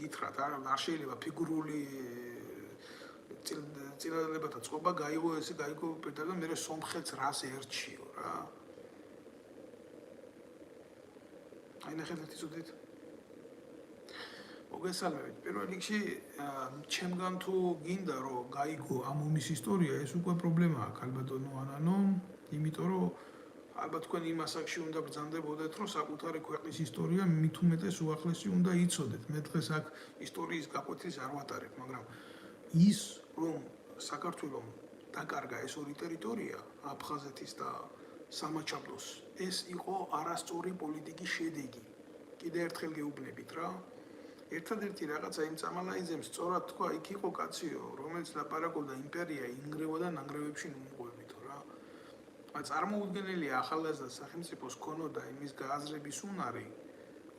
გითხრათ, არ შეიძლება ფიგურული წინადადებათა წყობა გაიგო ესე გაიგო პირდაპირ და მე სომხეთს რას ერჩიო რა. აი ნახეთ იცოდით. მოგესალმებით. პირველ რიგში ჩემგან თუ გინდა რომ გაიგო ამ ომის ისტორია, ეს უკვე პრობლემაა ქალბატონო ანანო, იმიტომ რომ ალბათ თქვენ იმ ასაკში უნდა ბრძანდებოდეთ, რომ საკუთარი ქვეყნის ისტორია მით უმეტეს უახლესი უნდა იცოდეთ. მე დღეს აქ ისტორიის გაკვეთილს არ ვატარებ, მაგრამ ის რომ საქართველოს დაკარგა ეს ორი ტერიტორია, აფხაზეთის და სამაჩაბლოს, ეს იყო არასწორი პოლიტიკის შედეგი. კიდე ერთხელ გეუბნებით რა. ერთადერთი რაღაცა იმ წამალაიძემ სწორად თქვა, იქ იყო კაციო, რომელიც ლაპარაკობდა იმპერია ინგრევა და ნანგრევებში ნუმღვებითო რა. წარმოუდგენელია ახალგაზრდა სახელმწიფოს ქონოდა იმის გააზრების უნარი,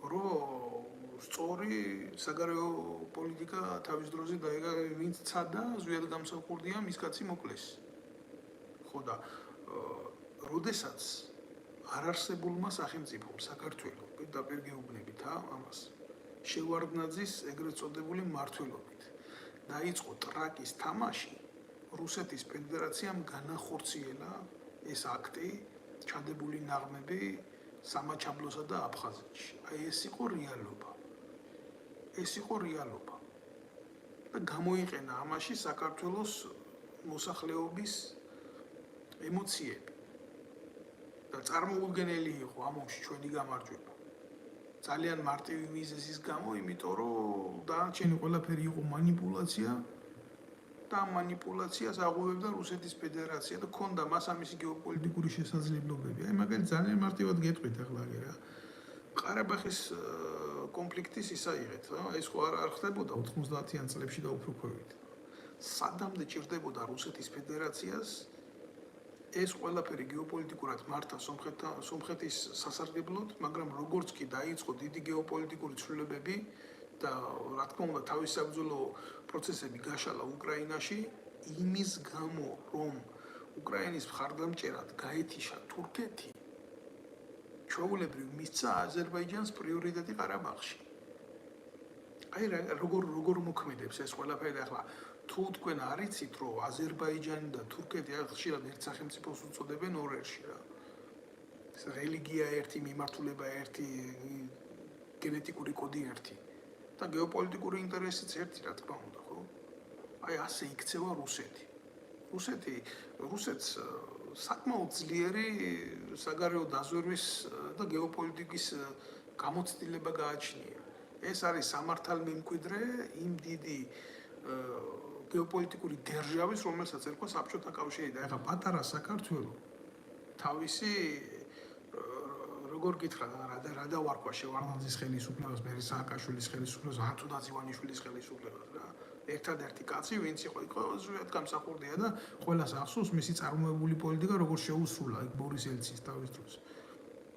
რომ სწორი საგარეო პოლიტიკა თავის დროზე დაეგა, ვინც ცადა, ზვიად გამსახურდია, მის კაცი მოკლეს. ხო და როდესაც არარსებულმა სახელმწიფომ საქართველოს პირდაპირ გეუბნებით ამას შევარდნაძის ეგრეთ წოდებული მმართველობით დაიწყო ტრაკის თამაში, რუსეთის ფედერაციამ განახორციელა ეს აქტი, ჩადებული ნაღმები სამაჩაბლოსა და აფხაზეთში. აი ეს იყო რეალობა. ეს იყო რეალობა. და გამოიყენა ამაში საქართველოს მოსახლეობის ემოციები. და წარმოუდგენელი იყო ამოში ჩვენი გამარჯვება. ძალიან მარტივი მიზეზის გამო, იმიტომ რომ დანარჩენი ყველაფერი იყო манипуляция და манипуляციას აღუებდა რუსეთის ფედერაცია და ქონდა მას ამისი გეოპოლიტიკური შესაძლებლობები. აი მაგალითად ძალიან მარტივად გეტყვით ახლა რა. ყარაბაღის კონფლიქტის ისაიღეთ, რა. ეს ხო არ ხდებოდა 90-იან წლებში და უფრო ქვევით. სადამდე ჭირდებოდა რუსეთის ფედერაციას ეს ყველაფერი გეოპოლიტიკურად მართა სომხეთის სასარგებლოდ, მაგრამ როგორც კი დაიწყო დიდი გეოპოლიტიკური ცვლილებები და რა თქმა უნდა თავის საბრძოლო პროცესები გაშალა უკრაინაში, იმის გამო, რომ უკრაინის მხარდამჭერად გაეთიშა თურქეთი, ჩვეულებრივ მისცა აზერბაიჯანს პრიორიტეტი ყარაბაღში. აი როგორ მოქმედებს ეს ყველაფერი ახლა თუ თქვენ არიცით, რომ აზერბაიჯანი და თურქეთი ხშირად ერთ სახელმწიფოს უწოდებენ ორერში რა. რელიგია ერთი, მიმართულება ერთი, გენეტიკური კოდი ერთი და გეოპოლიტიკური ინტერესიც ერთი, რა თქმა უნდა, ხო? აი ასე იქცევა რუსეთი. რუსეთს საკმაოდ ძლიერი საგარეო დაზვერვის და გეოპოლიტიკის გამოცდილება გააჩნია. ეს არის სამართალმემკვიდრე იმ დიდი გეოპოლიტიკური დერჟავის, რომელსაც ერქვა საბჭოთა კავშირი და ეხლა პატარა საქართველო თავისი როგორ გითხრა რა დავარქვა შევარდნაძის ხელისუფლებას, მერი სააკაშვილის ხელისუფლებას, ანტონი ივანიშვილის ხელისუფლებას რა. ერთადერთი კაცი, ვინც იყო ზვიად გამსახურდია და ყველას ახსოვს მისი წარმოებული პოლიტიკა, როგორ შეუსრულა იქ ბორის ელცის თავის დროს.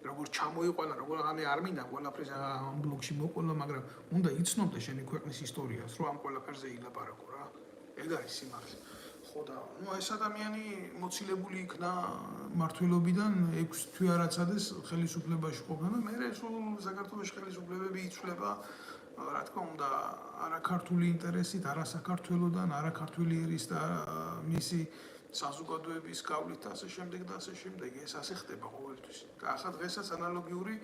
როგორ ჩამოიყვანა, როგორ არ მინდა ყველაფერს ამ ბლოკში მოყოლა, მაგრამ უნდა იცნობდე შენი ქვეყნის ისტორიას, რომ ამ ყველაფერზე ილაპარაკო რა. ეგ არის სიმართლე. ხო და ეს ადამიანი მოცილებული იქნა მმართველობიდან 6 თვე არაცადეს ხელისუფლებაში ყოფნა და მერე სულ საქართველოს ხელისუფლებები იცვლება, რა თქმა უნდა, არაქართული ინტერესით, არასაქართველოდან, არაქართველი ერის და მისი საზოგადოების გავლით და ასე შემდეგ და ასე შემდეგ. ეს ასე ხდება ყოველთვის. და ახლა დღესაც ანალოგიური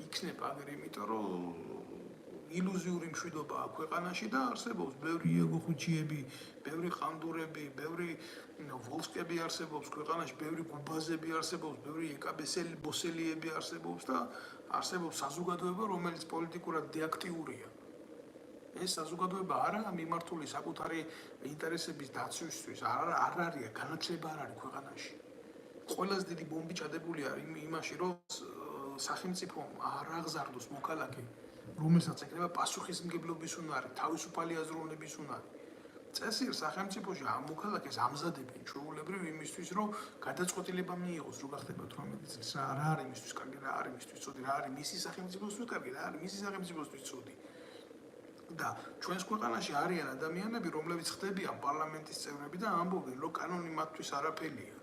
იქნება აგერ, იმიტომ რომ ილუზიური მშვიდობა აქვს ქვეყანაში და არსებობს ბევრი იეგოხუჩიები, ბევრი ყანდურები, ბევრი ვოლსკები არსებობს ქვეყანაში, ბევრი გუბაზები არსებობს, ბევრი ეკაბესელი ბოსელიები არსებობს და არსებობს საზოგადოება, რომელიც პოლიტიკურად დეაქტიურია. ეს საზოგადოება არაა მიმართული საკუთარი ინტერესების დაცვისთვის, არ არის განათლება არ არის ქვეყანაში. ყველაზე დიდი ბომბი ჩადებული არის იმაში, რომ სახელმწიფომ არ აღზარდოს მოქალაქე, რომელსაც ეკრება პასუხისმგებლობის უნარი, თავისუფალი აზროვნების უნარი. წესიერ სახელმწიფოში ამ მოქალაქეს ამზადებენ ჩვეულებრივ იმისთვის, რომ გადაწყვეტილება მიიღოს, რო გახდება 18 წლის, რა არის მისთვის კარგი, რა არის მისთვის ცუდი, რა არის მისი სახელმწიფოსთვის კარგი, რა არის მისი სახელმწიფოსთვის ცუდი. და ჩვენს ქვეყანაში არიან ადამიანები, რომლებიც ხდებიან პარლამენტის წევრები და ამბობენ, რომ კანონი მათთვის არაფერია.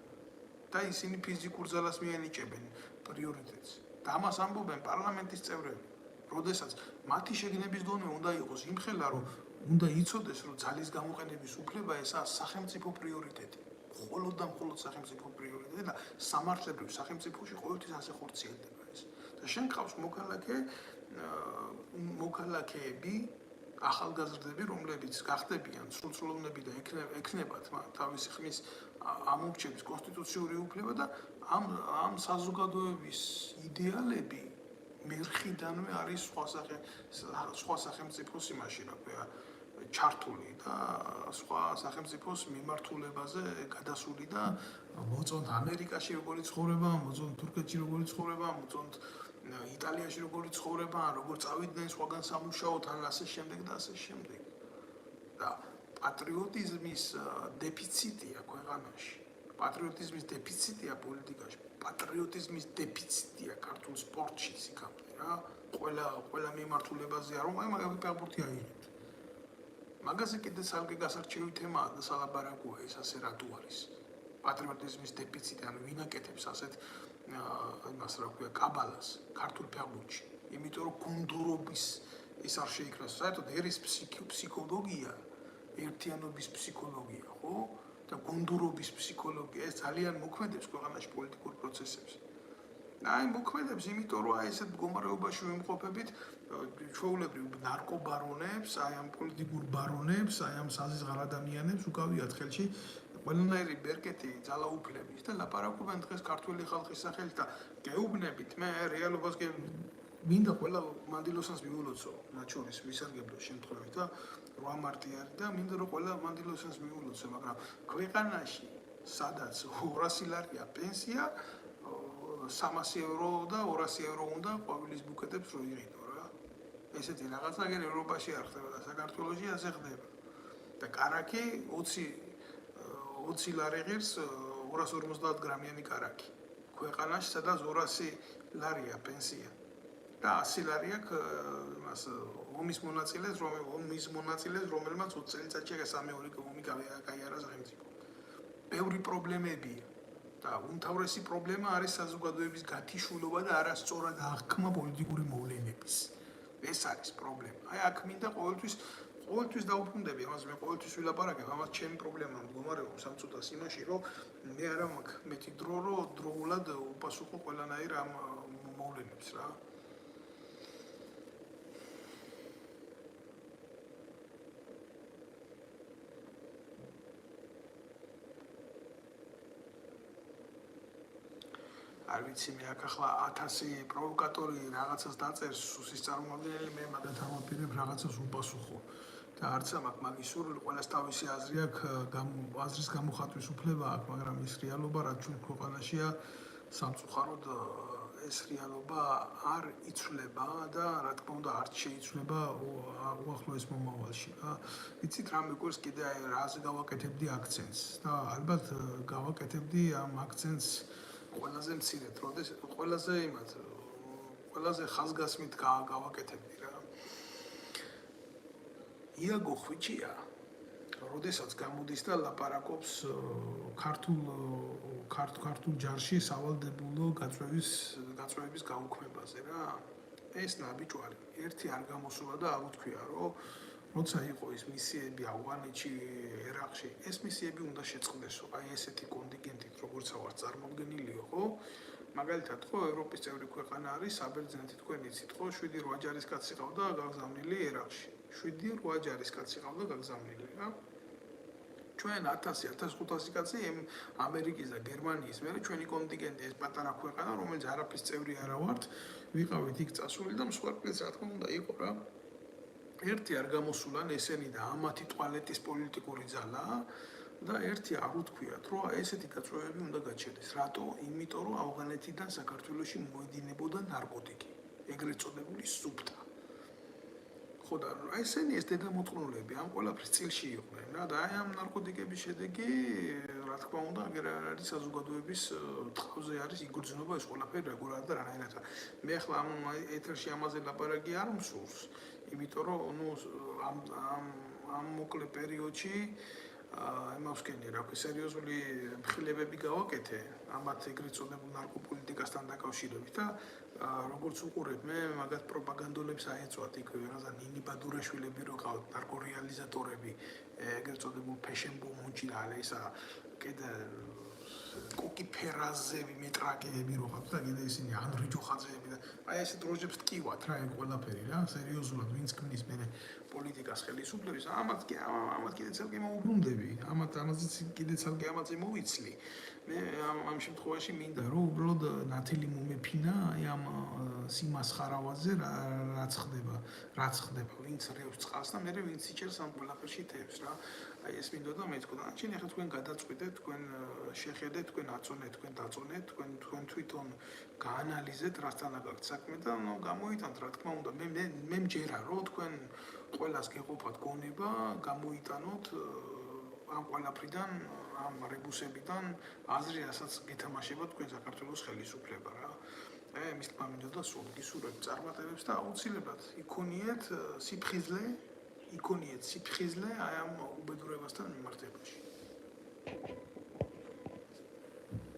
და ისინი ფიზიკურ ძალას მიანიჭებენ პრიორიტეტს. და ამას ამბობენ პარლამენტის წევრები. როდესაც მათი შეგნების დონე უნდა იყოს იმხელა, რომ უნდა იცოდეს, რომ ძალის გამოყენების უფლება ესაა სახელმწიფო პრიორიტეტი. მხოლოდ და მხოლოდ სახელმწიფო პრიორიტეტი და სამართლებრივ სახელმწიფოში ყოველთვის ასე ხორციელდება ეს. და შენ ყავს მოქალაქეები, ახალგაზრდები, რომლებიც გახდებიან სრულწლოვნები და ექნებათ თავისი ხმის ამორჩევის კონსტიტუციური უფლება და ამ საზოგადოების იდეალები მერხიდანვე არის სხვა სახელმწიფოს იმაში, რა ქვია, ჩართული და სხვა სახელმწიფოს მიმართულებაზე გადასული და მოწონთ ამერიკაში როგორი ცხოვრება, მოწონთ თურქეთში როგორი ცხოვრება, მოწონთ იტალიაში როგორი ცხოვრება, როგორ წავიდნენ სხვაგან სამუშაოდ, ან ასე შემდეგ და ასე შემდეგ. და პატრიოტიზმის დეფიციტია ქვეყანაში. პატრიოტიზმის დეფიციტია პოლიტიკაში. პატრიოტიზმის დეფიციტია ქართულ სპორტში სიკამდე რა. ყველა მიმართულებაზე არ ვამაი მაგალითად ფეხბურთი აიღეთ. მაგაზე კიდე ცალკე გასარჩევი თემაა და სალაპარაკოა ეს ასე რატო არის. პატრიოტიზმის დეფიციტი, ანუ ვინ აკეთებს ასეთ იმას რა ქვია, კაბალას ქართულ ფეხბურთში. იმიტომ რომ გუნდურობის ეს არ შეიქმნას. საერთოდ ერის ფსიქოლოგია, ერთიანობის ფსიქოლოგია, ხო? და გუნდურობის ფსიქოლოგია ეს ძალიან მოქმედებს ქვეყანაში პოლიტიკურ პროცესებში. აი მოქმედებს, იმიტომ რომ აი ესეთ მდგომარეობაში ვიმყოფებით ჩვეულებრივ ნარკობარონებს, აი ამ პოლიტიკურ ბარონებს, აი ამ საზღარ ადამიანებს უკავიათ ხელში ყველანაირი ბერკეტი ძალაუფლების და ლაპარაკობენ დღეს ქართული ხალხის სახელით და გეუბნებით მე რეალობას მინდა ყველა მანდილოსანს მიულოცო, მათ შორის ვისარგებლო შემთხვევით და 8 მარტი არის და მინდა რომ ყველა მანდილოსანს მიულოცო, მაგრამ ქვეყანაში სადაც 200 ლარია პენსია 300 евро და 200 евро უნდა ყვავილის ბუკეტებს რო იღიდო რა. ესეთი რაღაცა გერ ევროპაში არ ხდება და საქართველოში ასე ხდება. და კარაკი 20 ლარი ღირს 250 გრამიანი კარაკი. ქვეყანაში სადაც 200 ლარია პენსია. და 100 ლარი აქვს იმას ომის მონაწილეს, რომელმაც 20 წელიწადში სამეული ომი გაიარა სახელმწიფო. ბევრი პრობლემებია. და უმთავრესი პრობლემა არის საზოგადოების გათიშულობა და არასწორად აღქმა პოლიტიკური მოვლენების. ეს არის პრობლემა. აი აქ მინდა ყოველთვის დაუბრუნდები, ამას მე ყოველთვის ვილაპარაკებ, ამას ჩემი პრობლემა მდგომარეობს სამწუთას იმაში, რომ მე არა მაქვს მეტი დრო, რომ დროულად უპასუხო ყველანაირ ამ მოვლენებს რა. არ ვიცი მე აქ ახლა 1000 პროვოკატორი რაღაცას დაწერს სუსის წარმომადგენელი მე მაგათ ამაპირებ რაღაცას უპასუხო და არც ამაქვს მაგის სურვილი ყველას თავისი აზრი აქვს აზრის გამოხატვის უფლება აქვს მაგრამ ის რეალობა რაც ჩვენ ქვეყანაშია სამწუხაროდ ეს რეალობა არ იცვლება და რა თქმა უნდა არ შეიცვლება უახლოეს მომავალში რა იცით რა მეგვერს კიდე აი რაზე გავაკეთებდი აქცენტს და ალბათ გავაკეთებდი ამ აქცენტს ყველაზე მცირედ, როდეს ყველაზე ხაზგასმით გავაკეთებდი რა. იაგო ხვიჩია, როდესაც გამოდის და ლაპარაკობს ქართულ ჯარში სავალდებულო გაწვევების გაუქმებაზე რა. ეს ნაბიჯვარი ერთი არ გამოსულა და არ უთქვია, რომ როცა იყო ეს მისიები ავღანეთში, ერაყში, ეს მისიები უნდა შეწყდესო. აი ესეთი კონტინგენტით, როგორც ვარ წარმოდგენილიო, ხო? მაგალითად, ხო, ევროპის წევრი ქვეყანა არის, საბერძნეთი თქვენ იცით, ხო, 7-8 ჯარისკაცი ყავდა გაგზავნილი ერაყში. 7-8 ჯარისკაცი ყავდა გაგზავნილი, რა. ჩვენ 1000-1500 კაცი ამერიკის და გერმანიის მერე ჩვენი კონტინგენტი ეს პატარა ქვეყანა, რომელიც არაფრის წევრი არა ვართ, ვიყავით იქ წასული და მსხვერპლიც რა თქმა უნდა იყო რა. ერთი არ გამოსულან ესენი და ამათი ტუალეტის პოლიტიკური ძალა და ერთი არ უთქვიათ, რომ ესეთი გაწვევები უნდა გაჩერდეს. რატო? იმიტომ რომ ავღანეთიდან საქართველოში მოედინებოდა ნარკოტიკი, ეგრეთ წოდებული სუფთა. ხო და ესენი ეს დედამოწყნულები ამ ყველაფრის წილში იყვნენ რა და აი ამ ნარკოტიკების შედეგი რა თქმა უნდა აგერ არის საზოგადოების ტყავზე არის იგრძნობა ეს ყველაფერი რეგულარულად და რანაირად. მე ახლა ამ ეთერში ამაზე ლაპარაკი არ მსურს. იმიტომ რომ ნუ ამ მოკლე პერიოდში იმავს კენი რა ქვია სერიოზული მხილებები გავაკეთე ამათ ეგრეთ წოდებულ ნარკოპოლიტიკასთან დაკავშირებით და როგორც უყურებ მე მაგათ პროპაგანდოლებს აეწვათ იქ რაღაცა ნინი ბადურაშვილები რო ყავთ ნარკორეალიზატორები ეგრეთ წოდებულ ფეშენბომუნჩი და ისა კიდე კოკი ფერაზები მეტრაკეები რო ყავთ და კიდე ისინი ანდრი ჯოხაძეები და აი ეს დროჟებს ტკივათ რა ეგ ყველაფერი რა სერიოზულად ვინც ქმნის მე პოლიტიკას ხელისუფლების ამათ კიდე ცალკე მოუბრუნდები ამაზეც კიდე ცალკე ამაზე მოვიცლი მე ამ შემთხვევაში მინდა რომ უბრალოდ ნათელი მომეფინა აი ამ სიმასხარავაზე რაც ხდება ვინც რევს წყალს და მე ვინც იჭერს ამ ყველაფერში თევზს რა აი ეს მინდოდა მეთქვა. ჩვენ ახლა თქვენ გადაწყვეტეთ, თქვენ შეხედეთ თქვენ აწონეთ, თქვენ დაწონეთ, თქვენ თვითონ გაანალიზეთ, რასთან აქვს საქმე და გამოიტანთ, რა თქმა უნდა, მე მჯერა, რომ თქვენ ყველას გეყოფათ გონება, გამოიტანოთ ამ ყველაფრიდან, ამ რებუსებიდან აზრი, რასაც გეთამაშება თქვენ საქართველოს ხელისუფლება რა. Εμείς πάμε να δώσουμε και σուրა τσάρματεύებს და აუცილებლად იქონიეთ სიფხიზლე აი ამ უბედურებასთან მიმართებაში.